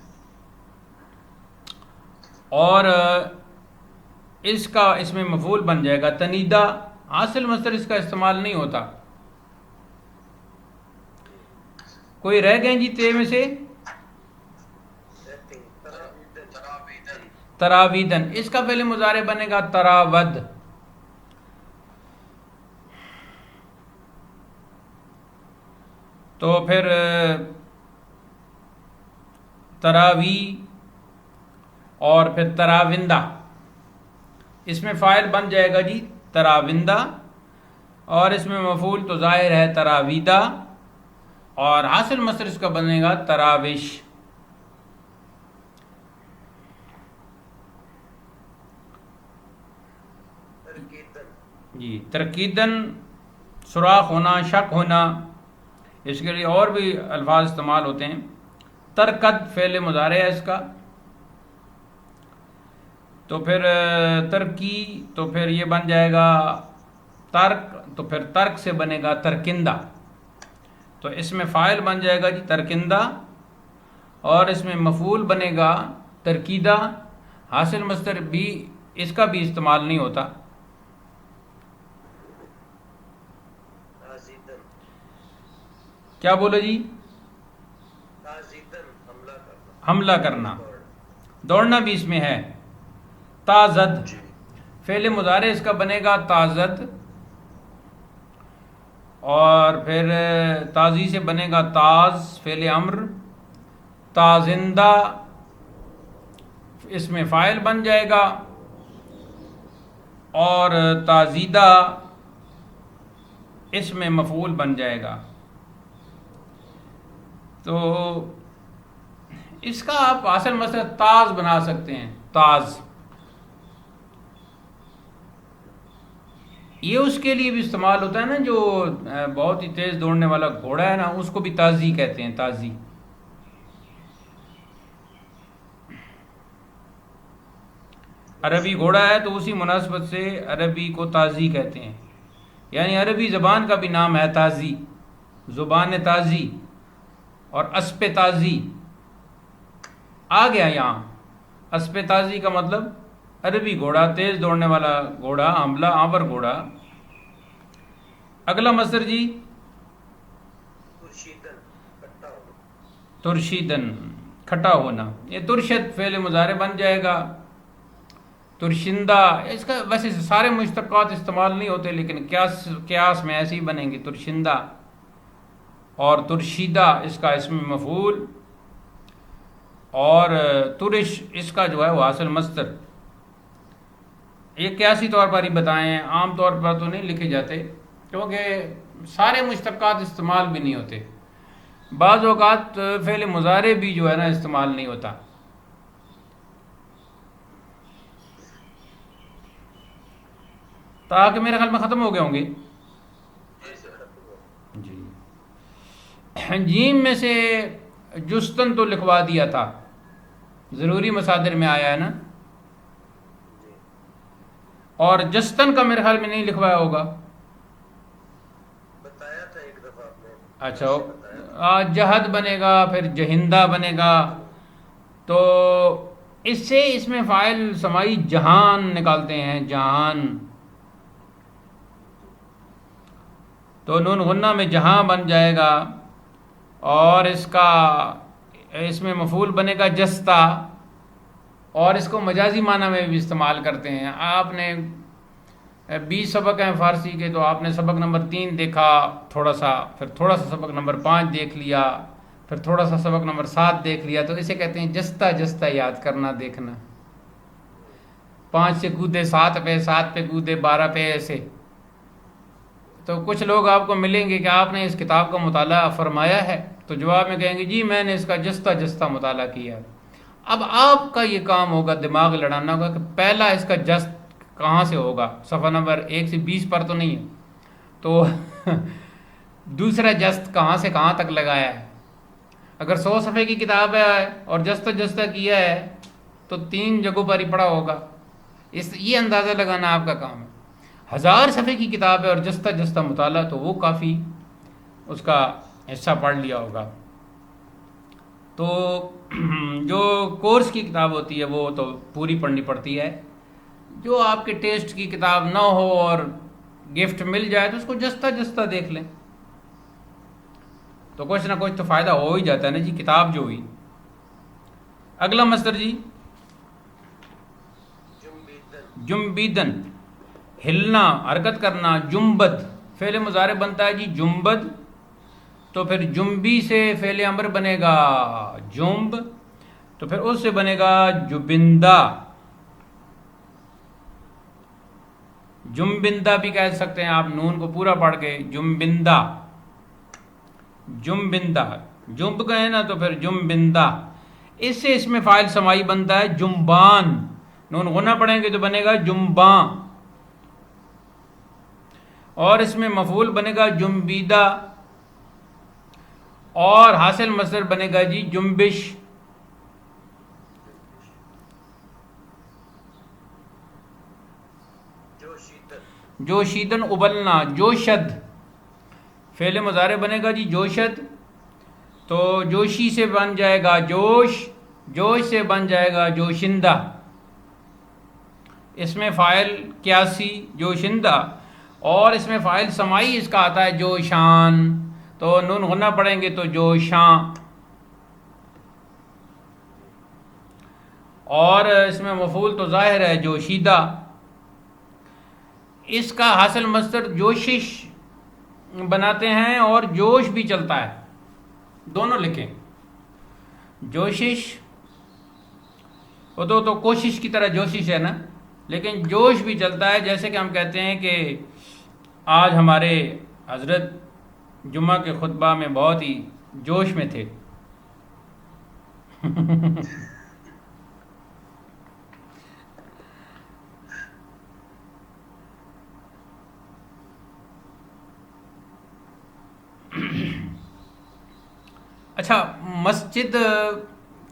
اور اس میں مفعول بن جائے گا تنیدہ۔ حاصل مصدر اس کا استعمال نہیں ہوتا۔ کوئی رہ گئے جی تے میں سے؟ رہتے ہیں، تراویدن، اس کا فعل مضارع بنے گا تراود۔ تو پھر تراوی اور پھر تراوندہ، اس میں فاعل بن جائے گا جی تراوندہ، اور اس میں مفعول تو ظاہر ہے تراویدہ، اور حاصل مصدر اس کا بنے گا تراوش۔ ترکیدن، جی ترکیدن، سوراخ ہونا، شک ہونا، اس کے لیے اور بھی الفاظ استعمال ہوتے ہیں۔ ترکد فعل مضارع ہے اس کا، تو پھر ترکی، تو پھر یہ بن جائے گا ترک، تو پھر ترک سے بنے گا ترکندہ، تو اس میں فاعل بن جائے گا جی ترکندہ، اور اس میں مفعول بنے گا ترکیدہ۔ حاصل مصدر بھی اس کا بھی استعمال نہیں ہوتا۔ تازیدن، کیا بولے جی؟ تازیدن، حملہ کرنا، حملہ کرنا، دوڑ، دوڑنا بھی اس میں ہے۔ تازد جی، فعل مضارع اس کا بنے گا تازد، اور پھر تازی سے بنے گا تاز فعل امر۔ تازندہ، اس میں فاعل بن جائے گا، اور تازیدہ اس میں مفعول بن جائے گا۔ تو اس کا آپ اصل مسئلہ تاز بنا سکتے ہیں، تاز۔ یہ اس کے لیے بھی استعمال ہوتا ہے نا، جو بہت ہی تیز دوڑنے والا گھوڑا ہے نا، اس کو بھی تازی کہتے ہیں، تازی۔ عربی گھوڑا ہے تو اسی مناسبت سے عربی کو تازی کہتے ہیں، یعنی عربی زبان کا بھی نام ہے تازی، زبان تازی اور اسپ تازی آ گیا یہاں۔ اسپ تازی کا مطلب عربی گھوڑا، تیز دوڑنے والا گھوڑا، حملہ آور گھوڑا۔ اگلا مصدر جی ترشیدن، کٹا ہونا، ترشیدن، کھٹا ہونا، یہ ترشد فعل مضارع بن جائے گا۔ ترشندہ، اس کا ویسے سارے مشتقات استعمال نہیں ہوتے، لیکن قیاس میں ایسے ہی بنیں گے، ترشندہ۔ اور ترشیدہ اس کا اسم مفعول، اور ترش اس کا جو ہے وہ حاصل مصدر۔ یہ قیاسی طور پر ہی بتائیں، عام طور پر تو نہیں لکھے جاتے، کیونکہ سارے مشتقات استعمال بھی نہیں ہوتے۔ بعض اوقات فعل مضارع بھی جو ہے نا استعمال نہیں ہوتا۔ تاکہ میرے خیال میں ختم ہو گئے ہوں گے جی۔ جیم میں سے جستن تو لکھوا دیا تھا، ضروری مصادر میں آیا ہے نا، جی، اور جستن کا میرے خیال میں نہیں لکھوایا ہوگا۔ بتایا تھا ایک دفعہ آپ نے، اچھا، ایسے بتایا تھا۔ جہد بنے گا، پھر جہندہ بنے گا، تو اس سے اس میں فاعل سمائی جہان نکالتے ہیں، جہان، تو نون غنہ میں جہاں بن جائے گا، اور اس میں مفعول بنے گا جستا، اور اس کو مجازی معنی میں بھی استعمال کرتے ہیں۔ آپ نے 20 سبق ہیں فارسی کے، تو آپ نے سبق نمبر 3 دیکھا تھوڑا سا، پھر تھوڑا سا سبق نمبر 5 دیکھ لیا، پھر تھوڑا سا سبق نمبر 7 دیکھ لیا، تو اسے کہتے ہیں جستا جستا یاد کرنا دیکھنا. 5 سے کودے 7 پہ، 7 پہ کودے 12 پہ، ایسے. تو کچھ لوگ آپ کو ملیں گے کہ آپ نے اس کتاب کا مطالعہ فرمایا ہے، تو جواب میں کہیں گے جی میں نے اس کا جستا جستا مطالعہ کیا. اب آپ کا یہ کام ہوگا، دماغ لڑانا ہوگا کہ پہلا اس کا جست کہاں سے ہوگا. صفحہ نمبر 1 سے 20 پر تو نہیں ہے، تو دوسرا جست کہاں سے کہاں تک لگایا ہے. اگر 100 صفحے کی کتاب ہے اور جستہ جستہ کیا ہے تو 3 جگہوں پر ہی پڑا ہوگا. یہ اندازہ لگانا آپ کا کام ہے. 1000 صفحے کی کتاب ہے اور جستہ جستہ مطالعہ، تو وہ کافی اس کا حصہ پڑھ لیا ہوگا. تو جو کورس کی کتاب ہوتی ہے وہ تو پوری پڑھنی پڑتی ہے. جو آپ کے ٹیسٹ کی کتاب نہ ہو اور گفٹ مل جائے تو اس کو جستہ جستہ دیکھ لیں، تو کچھ نہ کچھ تو فائدہ ہو ہی جاتا ہے نا جی، کتاب جو ہوئی. اگلا مصدر جی، جنبیدن، ہلنا، حرکت کرنا. جنبد فعل مضارع بنتا ہے جی جنبد، تو پھر جنبی سے فعل امر بنے گا جنب، تو پھر اس سے بنے گا جبندہ. جنبندہ بھی کہہ سکتے ہیں آپ، نون کو پورا پڑھ کے جنبندہ. جنبندہ، جنب گئے نا تو پھر جنبندہ. اس سے اس میں فاعل سمائی بنتا ہے جنبان، نون غنہ پڑھیں گے تو بنے گا جنباں. اور اس میں مفعول بنے گا جنبیدہ، اور حاصل مصدر بنے گا جی جنبش. جوشیدن ابلنا. جوشد فعل مضارع بنے گا جی جوشد، تو جوشی سے بن جائے گا جوش، جوش سے بن جائے گا جوشندہ. اس میں فاعل قیاسی جوشندہ، اور اس میں فاعل سمائی اس کا آتا ہے جوشان، تو نون غنہ پڑھیں گے تو جوشاں. اور اس میں مفعول تو ظاہر ہے جوشیدہ. اس کا حاصل مصدر جوشش بناتے ہیں اور جوش بھی چلتا ہے، دونوں لکھیں. جوشش وہ تو کوشش کی طرح جوشش ہے نا، لیکن جوش بھی چلتا ہے. جیسے کہ ہم کہتے ہیں کہ آج ہمارے حضرت جمعہ کے خطبہ میں بہت ہی جوش میں تھے. اچھا، مسجد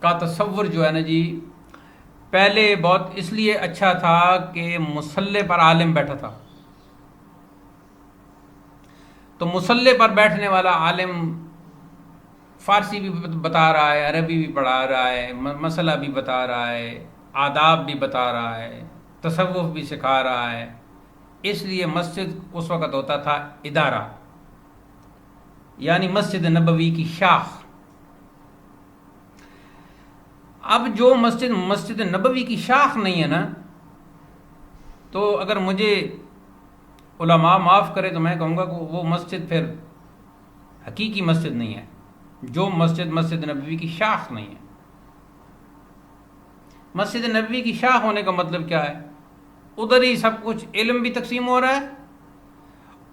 کا تصور جو ہے نا جی، پہلے بہت اس لیے اچھا تھا کہ مصلی پر عالم بیٹھا تھا. تو مصلی پر بیٹھنے والا عالم فارسی بھی بتا رہا ہے، عربی بھی پڑھا رہا ہے، مسئلہ بھی بتا رہا ہے، آداب بھی بتا رہا ہے، تصوف بھی سکھا رہا ہے. اس لیے مسجد اس وقت ہوتا تھا ادارہ، یعنی مسجد نبوی کی شاخ. اب جو مسجد نبوی کی شاخ نہیں ہے نا، تو اگر مجھے علماء معاف کرے تو میں کہوں گا کہ وہ مسجد پھر حقیقی مسجد نہیں ہے. جو مسجد نبوی کی شاخ نہیں ہے. مسجد نبوی کی شاخ ہونے کا مطلب کیا ہے؟ ادھر ہی سب کچھ علم بھی تقسیم ہو رہا ہے،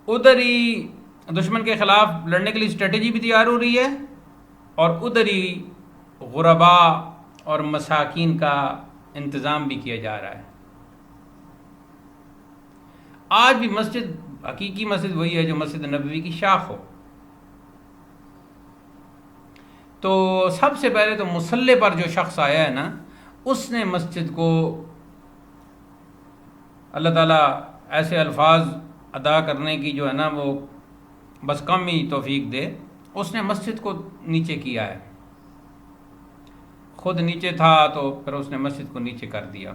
ادھر ہی دشمن کے خلاف لڑنے کے لیے اسٹریٹجی بھی تیار ہو رہی ہے، اور ادھر ہی غرباء اور مساکین کا انتظام بھی کیا جا رہا ہے. آج بھی مسجد، حقیقی مسجد وہی ہے جو مسجد نبوی کی شاخ ہو. تو سب سے پہلے تو مصلی پر جو شخص آیا ہے نا، اس نے مسجد کو اللہ تعالیٰ ایسے الفاظ ادا کرنے کی جو ہے نا وہ بس کم ہی توفیق دے، اس نے مسجد کو نیچے کیا ہے. خود نیچے تھا تو پھر اس نے مسجد کو نیچے کر دیا.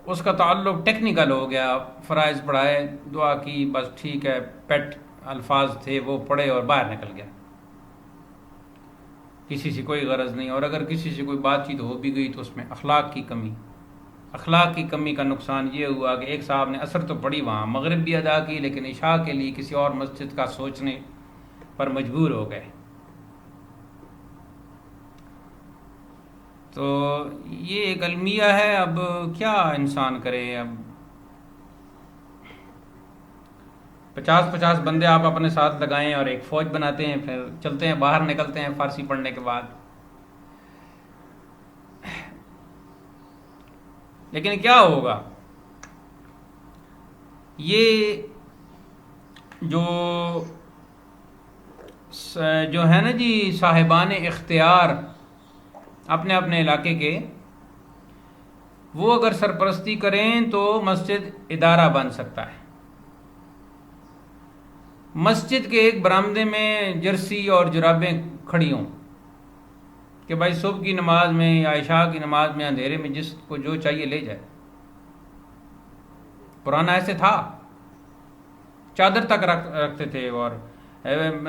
اس کا تعلق ٹیکنیکل ہو گیا، فرائض پڑھائے، دعا کی، بس ٹھیک ہے، پیٹ الفاظ تھے وہ پڑھے اور باہر نکل گیا. کسی سے کوئی غرض نہیں. اور اگر کسی سے کوئی بات چیت ہو بھی گئی تو اس میں اخلاق کی کمی کا نقصان یہ ہوا کہ ایک صاحب نے عصر تو پڑھی، وہاں مغرب بھی ادا کی، لیکن عشاء کے لیے کسی اور مسجد کا سوچنے پر مجبور ہو گئے. تو یہ ایک المیہ ہے. اب کیا انسان کرے؟ اب 50 بندے آپ اپنے ساتھ لگائیں اور ایک فوج بناتے ہیں، پھر چلتے ہیں، باہر نکلتے ہیں فارسی پڑھنے کے بعد. لیکن کیا ہوگا؟ یہ جو ہے نا جی صاحبان اختیار اپنے اپنے علاقے کے، وہ اگر سرپرستی کریں تو مسجد ادارہ بن سکتا ہے. مسجد کے ایک برآمدے میں جرسی اور جرابیں کھڑی ہوں کہ بھائی صبح کی نماز میں یا عشاء کی نماز میں اندھیرے میں جس کو جو چاہیے لے جائے. پرانا ایسے تھا، چادر تک رکھتے تھے اور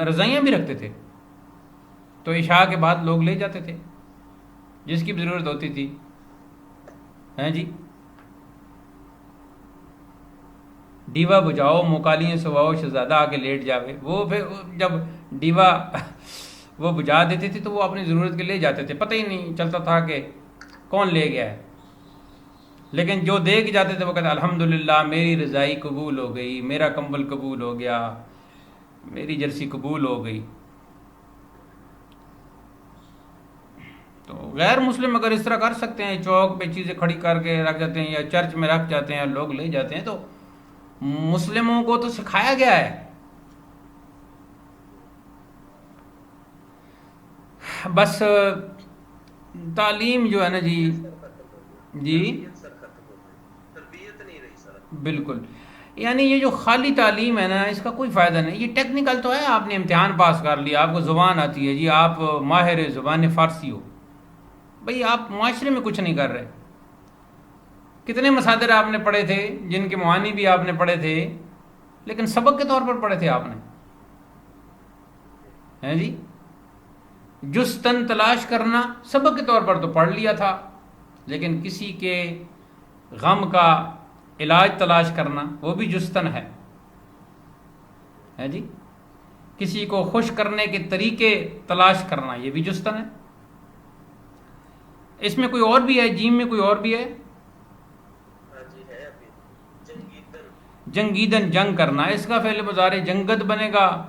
رضائیاں بھی رکھتے تھے. تو عشاء کے بعد لوگ لے جاتے تھے جس کی بھی ضرورت ہوتی تھی. ہیں جی، ڈیوا بجاؤ، موکالیاں سواؤ، شہزادہ آ کے لیٹ جاوے. وہ پھر جب ڈیوا وہ بجا دیتے تھے تو وہ اپنی ضرورت کے لے جاتے تھے، پتہ ہی نہیں چلتا تھا کہ کون لے گیا ہے. لیکن جو دے کے جاتے تھے وہ کہتے الحمدللہ میری رضائی قبول ہو گئی، میرا کمبل قبول ہو گیا، میری جرسی قبول ہو گئی. تو غیر مسلم اگر اس طرح کر سکتے ہیں، چوک پہ چیزیں کھڑی کر کے رکھ جاتے ہیں یا چرچ میں رکھ جاتے ہیں، لوگ لے جاتے ہیں، تو مسلموں کو تو سکھایا گیا ہے. بس تعلیم جو ہے نا جی، جی تربیت نہیں رہی سر. بالکل. یعنی یہ جو خالی تعلیم ہے نا، اس کا کوئی فائدہ نہیں. یہ ٹیکنیکل تو ہے، آپ نے امتحان پاس کر لیا، آپ کو زبان آتی ہے جی، آپ ماہر زبان فارسی ہو، بھئی آپ معاشرے میں کچھ نہیں کر رہے. کتنے مصادر آپ نے پڑھے تھے جن کے معانی بھی آپ نے پڑھے تھے، لیکن سبق کے طور پر پڑھے تھے آپ نے، ہیں جی. جستن تلاش کرنا سبق کے طور پر تو پڑھ لیا تھا، لیکن کسی کے غم کا علاج تلاش کرنا وہ بھی جستن ہے جی. کسی کو خوش کرنے کے طریقے تلاش کرنا یہ بھی جستن ہے. اس میں کوئی اور بھی ہے، جیم میں کوئی اور بھی ہے. جنگیدن، جنگ کرنا، اس کا فعل مضارع جنگد بنے گا،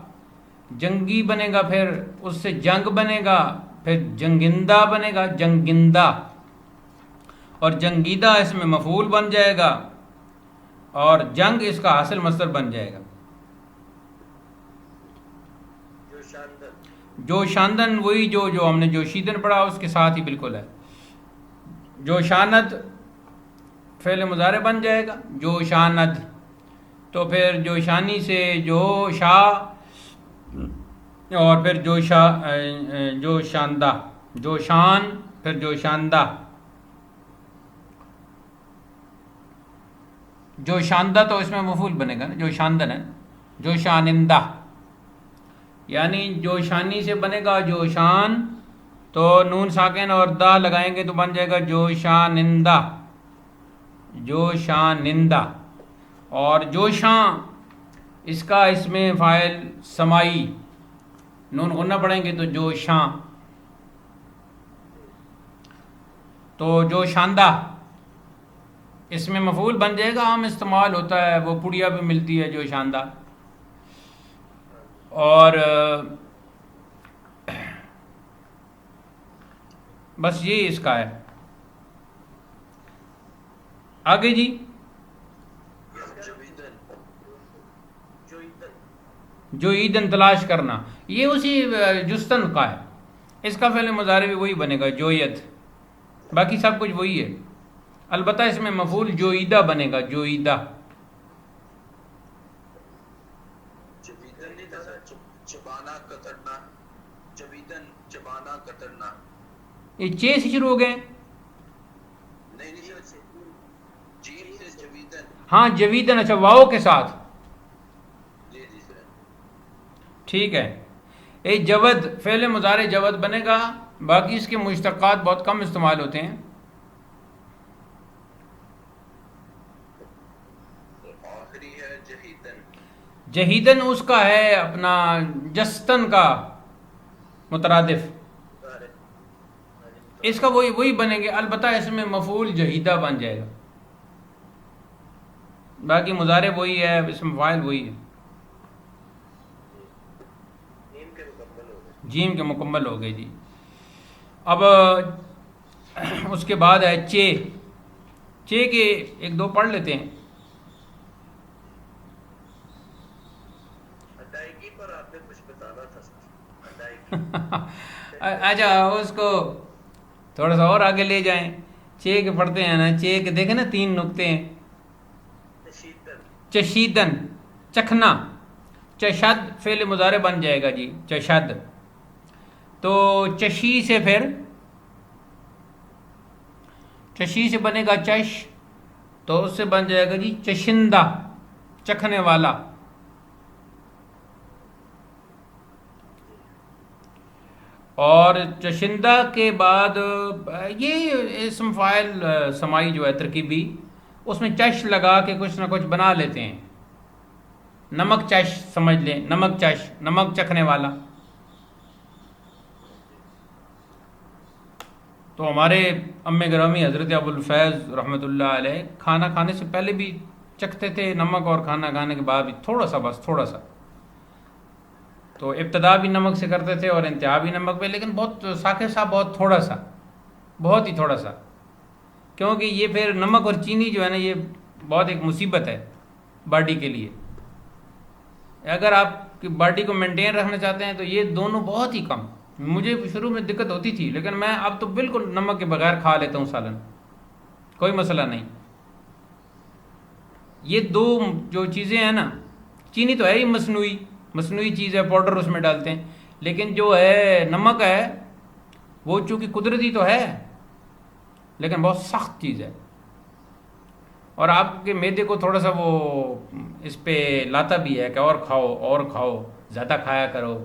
جنگی بنے گا، پھر اس سے جنگ بنے گا، پھر جنگندہ بنے گا، جنگندہ. اور جنگیدہ اس میں مفعول بن جائے گا، اور جنگ اس کا حاصل مصدر بن جائے گا. جو شاندن وہی جو ہم نے جوشیدن پڑھا اس کے ساتھ ہی بالکل ہے. جو شاند فعل مضارع بن جائے گا، جو شاند. تو پھر جو شانی سے جو شا، اور پھر جو شاندہ، جو شان، پھر جو شاندہ. جو شاندہ تو اس میں مفعول بنے گا نا، جو شاندن ہے، جو شانندہ. یعنی جو شانی سے بنے گا جو شان، تو نون ساکن اور دا لگائیں گے تو بن جائے گا جو شانندہ، جو شانندہ. اور جو شان اس کا اس میں فاعل سمائی، نون غنہ پڑھیں گے تو جو شان. تو جو شاندہ اس میں مفعول بن جائے گا، عام استعمال ہوتا ہے، وہ پڑیا بھی ملتی ہے جو شاندہ. اور بس یہ اس کا ہے. آگے جی، جو عیدن تلاش کرنا، یہ اسی جستن کا ہے. اس کا فعل مضارع بھی وہی بنے گا، جوید. باقی سب کچھ وہی ہے، البتہ اس میں مفعول جویدہ بنے گا، جویدہ. یہ چے سے شروع ہو گئے. ہاں جویدن، اچھا واؤ کے ساتھ، ٹھیک ہے. یہ جود فعل مضارع جود بنے گا. باقی اس کے مشتقات بہت کم استعمال ہوتے ہیں. جہیدن اس کا ہے اپنا جستن کا مترادف، مضارع، ہاں جی اس کا مترادف، وہی بنیں گے، البتہ اس میں مفعول جہیدہ بن جائے گا، باقی مضارع وہی ہے، اسم فاعل وہی ہے، جی نیم کے مکمل ہو گئے. جیم کے مکمل ہو گئے جی. اب اس کے بعد ہے چے. چے کے ایک دو پڑھ لیتے ہیں. ادائیگی پر آپ نے کچھ بتانا تھا سر، ادائیگی. اچھا اس کو تھوڑا سا اور آگے لے جائیں. چے کے پڑھتے ہیں نا، چے کے دیکھیں نا 3 نقطے ہیں. تشیدن، چشیدن چکھنا، چشد فعل مضارع بن جائے گا جی، چشد. تو چشی سے پھر چشی سے بنے گا چش، تو اس سے بن جائے گا جی چشندہ، چکھنے والا. جی اور چشندہ کے بعد یہ اسم فاعل سمائی جو ہے ترکیبی، اس میں چش لگا کے کچھ نہ کچھ بنا لیتے ہیں. نمک چش سمجھ لیں، نمک چش، نمک چکھنے والا. جی تو ہمارے ام گرامی حضرت ابو الفیض رحمۃ اللہ علیہ کھانا کھانے سے پہلے بھی چکھتے تھے نمک، اور کھانا کھانے کے بعد بھی تھوڑا سا، بس تھوڑا سا. تو ابتدا بھی نمک سے کرتے تھے اور انتہا بھی نمک پہ، لیکن بہت ساکھے سا، بہت تھوڑا سا، بہت ہی تھوڑا سا. کیونکہ یہ پھر نمک اور چینی جو ہے نا، یہ بہت ایک مصیبت ہے باڈی کے لیے. اگر آپ کی باڈی کو مینٹین رکھنا چاہتے ہیں تو یہ دونوں بہت ہی کم. مجھے شروع میں دقت ہوتی تھی، لیکن میں اب تو بالکل نمک کے بغیر کھا لیتا ہوں سالن، کوئی مسئلہ نہیں. یہ دو جو چیزیں ہیں نا، چینی تو ہے ہی مصنوعی چیز ہے، پاؤڈر اس میں ڈالتے ہیں، لیکن جو ہے نمک ہے وہ چونکہ قدرتی تو ہے لیکن بہت سخت چیز ہے، اور آپ کے معدے کو تھوڑا سا وہ اس پہ لاتا بھی ہے کہ اور کھاؤ اور کھاؤ، زیادہ کھایا کرو،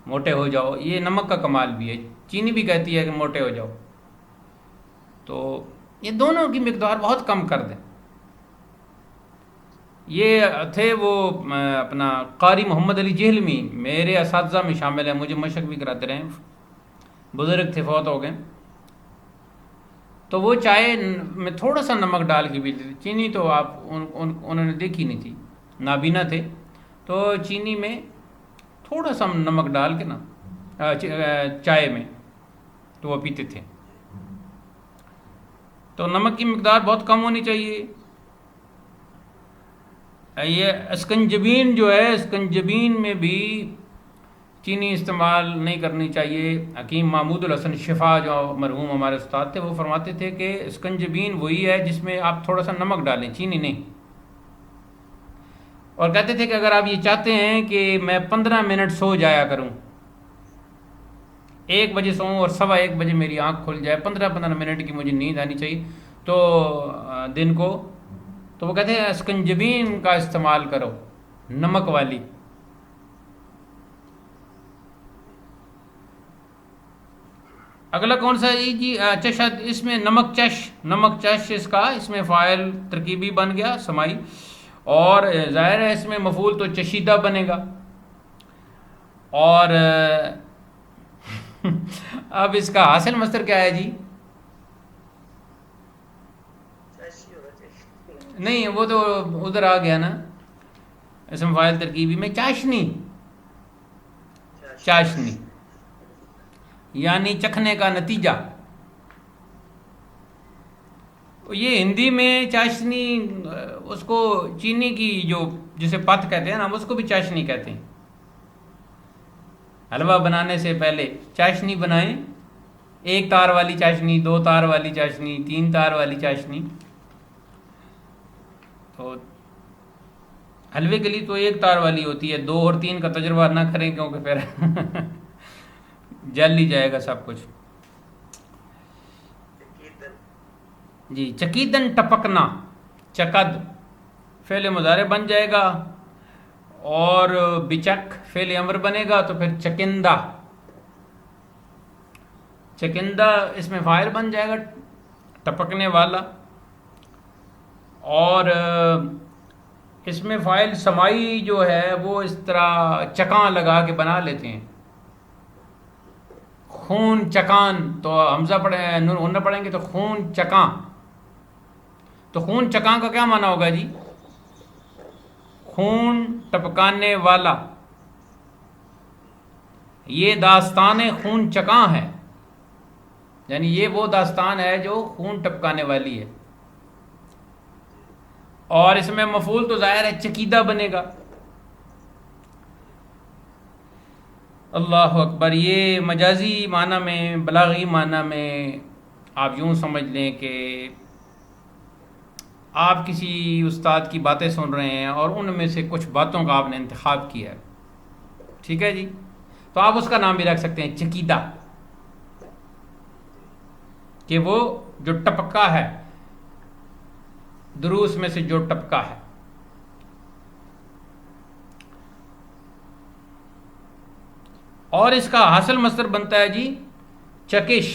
موٹے ہو جاؤ. یہ نمک کا کمال بھی ہے. چینی بھی کہتی ہے کہ موٹے ہو جاؤ. تو یہ دونوں کی مقدار بہت کم کر دیں. یہ تھے وہ اپنا قاری محمد علی جہلمی، میرے اساتذہ میں شامل ہیں، مجھے مشق بھی کراتے رہے، بزرگ تھے، فوت ہو گئے. تو وہ چائے میں تھوڑا سا نمک ڈال کے پیتے تھے. چینی تو آپ انہوں نے دیکھی نہیں تھی، نابینا تھے. تو چینی میں تھوڑا سا نمک ڈال کے نا چائے میں تو وہ پیتے تھے. تو نمک کی مقدار بہت کم ہونی چاہیے. یہ اسکنجبین جو ہے، اسکنجبین میں بھی چینی استعمال نہیں کرنی چاہیے. حکیم محمود الحسن شفا جو مرحوم ہمارے استاد تھے، وہ فرماتے تھے کہ اسکنجبین وہی ہے جس میں آپ تھوڑا سا نمک ڈالیں، چینی نہیں. اور کہتے تھے کہ اگر آپ یہ چاہتے ہیں کہ میں 15 منٹ سو جایا کروں، 1 بجے سوؤں اور 1:15 میری آنکھ کھل جائے، 15 منٹ کی مجھے نیند آنی چاہیے تو دن کو، تو وہ کہتے ہیں اسکنجبین کا استعمال کرو، نمک والی. اگلا کون سا ہے جی؟ چشد. اس میں نمک چش اس کا اس میں فاعل ترکیبی بن گیا سمائی، اور ظاہر ہے اس میں مفعول تو چشیدہ بنے گا. اور اب اس کا حاصل مصدر کیا ہے جی؟ چاشی ہونا چاہیے. نہیں وہ تو ادھر آ گیا نا، اسم فاعل ترکیبی میں چاشنی، چاشنی یعنی چکھنے کا نتیجہ. یہ ہندی میں چاشنی، اس کو چینی کی جو جسے پت کہتے ہیں نا، اس کو بھی چاشنی کہتے ہیں. حلوہ بنانے سے پہلے چاشنی بنائیں، 1 تار والی چاشنی، 2 تار والی چاشنی، 3 تار والی چاشنی. تو حلوے کے لیے تو 1 تار والی ہوتی ہے، 2 اور 3 کا تجربہ نہ کریں کیونکہ پھر جل ہی جائے گا سب کچھ. چکیدن، جی چکیدن ٹپکنا، چکد فعل مضارع بن جائے گا، اور بچک فعل امر بنے گا، تو پھر چکندہ، چکندہ اس میں فاعل بن جائے گا، ٹپکنے والا. اور اس میں فائل سمائی جو ہے وہ اس طرح چکاں لگا کے بنا لیتے ہیں. خون چکان تو حمزہ پڑھیں نون غنہ پڑھیں گے تو خون چکاں. تو خون چکاں کا کیا معنی ہوگا جی؟ خون ٹپکانے والا. یہ داستان خون چکاں ہے، یعنی یہ وہ داستان ہے جو خون ٹپکانے والی ہے. اور اس میں مفعول تو ظاہر ہے چکیدہ بنے گا. اللہ اکبر. یہ مجازی معنی میں، بلاغی معنی میں آپ یوں سمجھ لیں کہ آپ کسی استاد کی باتیں سن رہے ہیں اور ان میں سے کچھ باتوں کا آپ نے انتخاب کیا ہے، ٹھیک ہے جی، تو آپ اس کا نام بھی رکھ سکتے ہیں چکیدہ، کہ وہ جو ٹپکا ہے، دروس میں سے جو ٹپکا ہے. اور اس کا حاصل مصدر بنتا ہے جی چکش.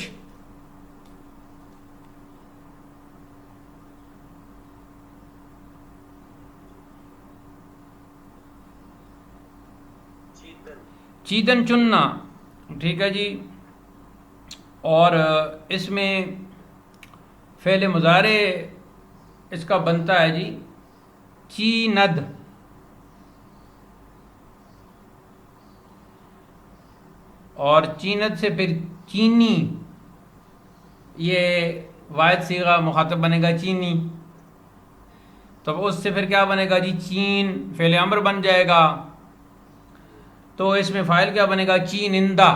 چیدن چننا، ٹھیک ہے جی. اور اس میں فعل مضارع اس کا بنتا ہے جی چیند. اور چیند سے پھر چینی، یہ واحد صیغہ مخاطب بنے گا چینی. تو اس سے پھر کیا بنے گا جی چین، فعل امر بن جائے گا. تو اس میں فاعل کیا بنے گا چینندہ.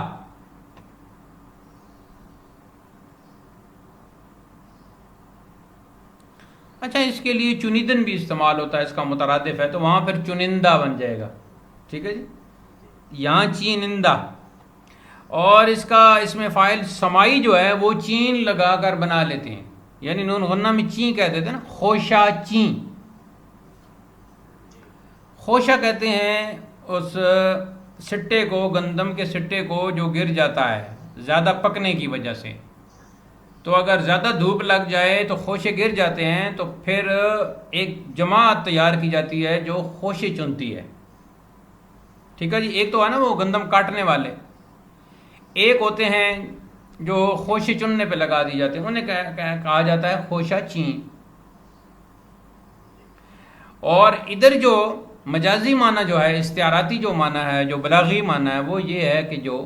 اچھا، اس کے لیے چنیدن بھی استعمال ہوتا ہے، اس کا مترادف ہے، تو وہاں پھر چنندہ بن جائے گا، ٹھیک ہے جی. یہاں چینندہ. اور اس میں فاعل سمائی جو ہے وہ چین لگا کر بنا لیتے ہیں، یعنی نون غنہ میں چین کہہ دیتے ہیں نا، خوشہ چین. خوشہ کہتے ہیں اس سٹے کو، گندم کے سٹے کو جو گر جاتا ہے زیادہ پکنے کی وجہ سے. تو اگر زیادہ دھوپ لگ جائے تو خوشے گر جاتے ہیں، تو پھر ایک جماعت تیار کی جاتی ہے جو خوشے چنتی ہے، ٹھیک ہے جی. ایک تو ہے نا وہ گندم کاٹنے والے، ایک ہوتے ہیں جو خوشے چننے پہ لگا دی جاتے ہیں، انہیں کہا جاتا ہے خوشہ چین. اور ادھر جو مجازی معنی جو ہے، استعاراتی جو معنی ہے، جو بلاغی معنی ہے، وہ یہ ہے کہ جو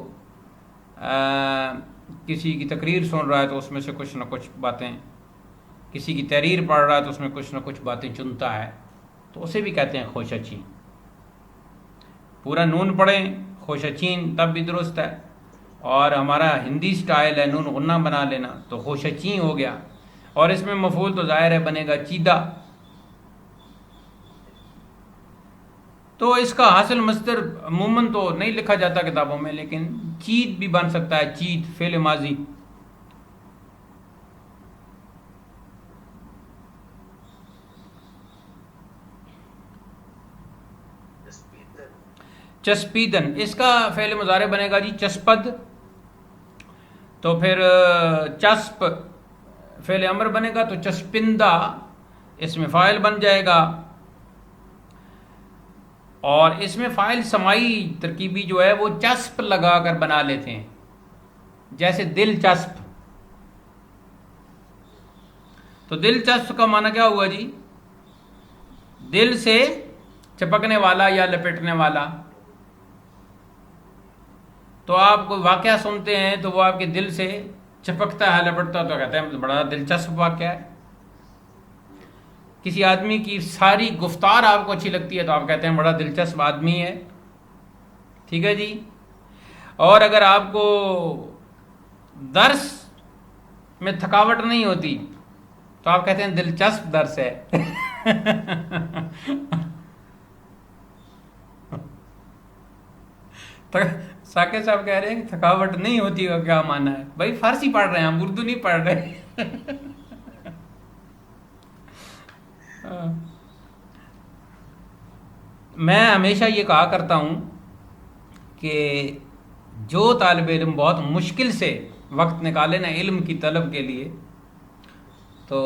کسی کی تقریر سن رہا ہے تو اس میں سے کچھ نہ کچھ باتیں، کسی کی تحریر پڑھ رہا ہے تو اس میں کچھ نہ کچھ باتیں چنتا ہے، تو اسے بھی کہتے ہیں خوشہ چین. پورا نون پڑھیں خوشہ چین تب بھی درست ہے. اور ہمارا ہندی سٹائل ہے نون غنہ بنا لینا، تو خوشہ چین ہو گیا. اور اس میں مفعول تو ظاہر ہے بنے گا چیدہ. تو اس کا حاصل مصدر عموماً تو نہیں لکھا جاتا کتابوں میں، لیکن چید بھی بن سکتا ہے، چید فعل ماضی. چسپیدن، اس کا فعل مضارع بنے گا جی چسپد. تو پھر چسپ فعل امر بنے گا تو چسپندہ اس میں فاعل بن جائے گا. اور اس میں فاعل سمائی ترکیبی جو ہے وہ چسپ لگا کر بنا لیتے ہیں، جیسے دلچسپ. تو دلچسپ کا معنی کیا ہوا جی؟ دل سے چپکنے والا یا لپٹنے والا. تو آپ کوئی واقعہ سنتے ہیں تو وہ آپ کے دل سے چپکتا ہے، لپٹتا ہے، تو کہتے ہیں بڑا دلچسپ واقعہ ہے. کسی آدمی کی ساری گفتار آپ کو اچھی لگتی ہے تو آپ کہتے ہیں بڑا دلچسپ آدمی ہے، ٹھیک ہے جی. اور اگر آپ کو درس میں تھکاوٹ نہیں ہوتی تو آپ کہتے ہیں دلچسپ درس ہے. ساکر صاحب کہہ رہے ہیں کہ تھکاوٹ نہیں ہوتی کا کیا معنی ہے؟ بھائی فارسی پڑھ رہے ہیں ہم، اردو نہیں پڑھ رہے. میں ہمیشہ یہ کہا کرتا ہوں کہ جو طالب علم بہت مشکل سے وقت نکالے نا علم کی طلب کے لیے، تو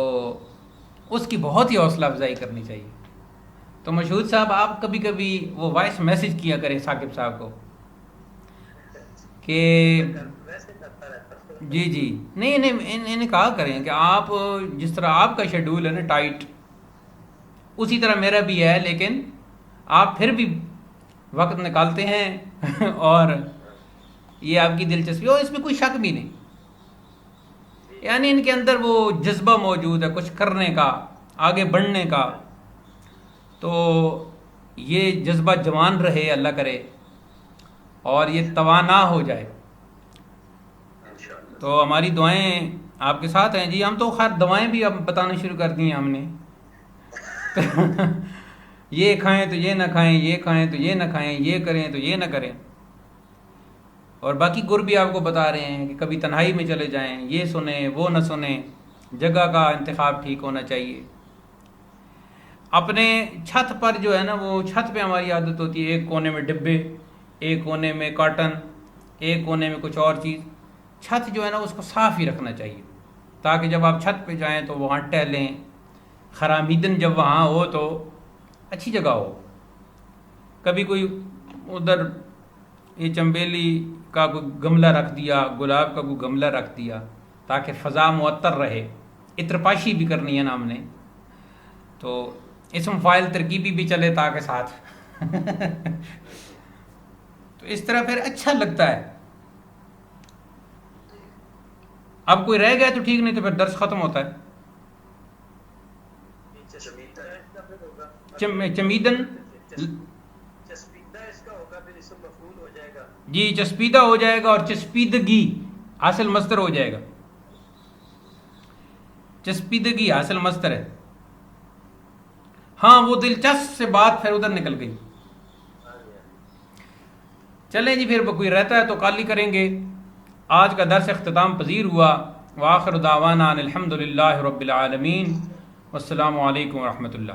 اس کی بہت ہی حوصلہ افزائی کرنی چاہیے. تو مشہود صاحب آپ کبھی کبھی وہ وائس میسج کیا کریں ثاقب صاحب کو کہ ویسے کرتا رہتا ہوں. جی جی نہیں نہیں انہیں کہا کریں کہ آپ جس طرح آپ کا شیڈول ہے نا ٹائٹ، اسی طرح میرا بھی ہے، لیکن آپ پھر بھی وقت نکالتے ہیں اور یہ آپ کی دلچسپی، اور اس میں کوئی شک بھی نہیں، یعنی ان کے اندر وہ جذبہ موجود ہے کچھ کرنے کا، آگے بڑھنے کا، تو یہ جذبہ جوان رہے اللہ کرے اور یہ توانا ہو جائے. انشاءاللہ. تو ہماری دعائیں آپ کے ساتھ ہیں جی. ہم تو خیر دوائیں بھی اب بتانا شروع کر دی ہیں ہم نے یہ کھائیں تو یہ نہ کھائیں، یہ کھائیں تو یہ نہ کھائیں، یہ کریں تو یہ نہ کریں، اور باقی گر بھی آپ کو بتا رہے ہیں کہ کبھی تنہائی میں چلے جائیں، یہ سنیں وہ نہ سنیں، جگہ کا انتخاب ٹھیک ہونا چاہیے. اپنے چھت پر جو ہے نا، وہ چھت پہ ہماری عادت ہوتی ہے ایک کونے میں ڈبے، ایک کونے میں کاٹن، ایک کونے میں کچھ اور چیز. چھت جو ہے نا اس کو صاف ہی رکھنا چاہیے تاکہ جب آپ چھت پہ جائیں تو وہاں ٹہلیں. خرامیدن جب وہاں ہو تو اچھی جگہ ہو. کبھی کوئی ادھر یہ چمبیلی کا کوئی گملہ رکھ دیا، گلاب کا کوئی گملہ رکھ دیا تاکہ فضا معطر رہے. عطرپاشی بھی کرنی ہے نا ہم نے، تو اسم فاعل ترکیبی بھی چلے تاکہ ساتھ تو اس طرح پھر اچھا لگتا ہے. اب کوئی رہ گیا تو ٹھیک، نہیں تو پھر درس ختم ہوتا ہے. چسپیدہ اس کا پھر ہوگا. چمیدن چسپیدہ اس کا ہوگا، پھر اسم مفعول ہو جائے گا. جی چسپیدہ ہو جائے گا، اور چسپیدگی حاصل مصدر ہو جائے گا. چسپیدگی حاصل مصدر ہے. ہاں وہ دلچسپ سے بات پھر ادھر نکل گئی. چلیں جی پھر کوئی رہتا ہے تو کال ہی کریں گے. آج کا درس اختتام پذیر ہوا. وآخر دعوانا ان الحمد للہ رب العالمین، والسلام علیکم ورحمۃ اللہ.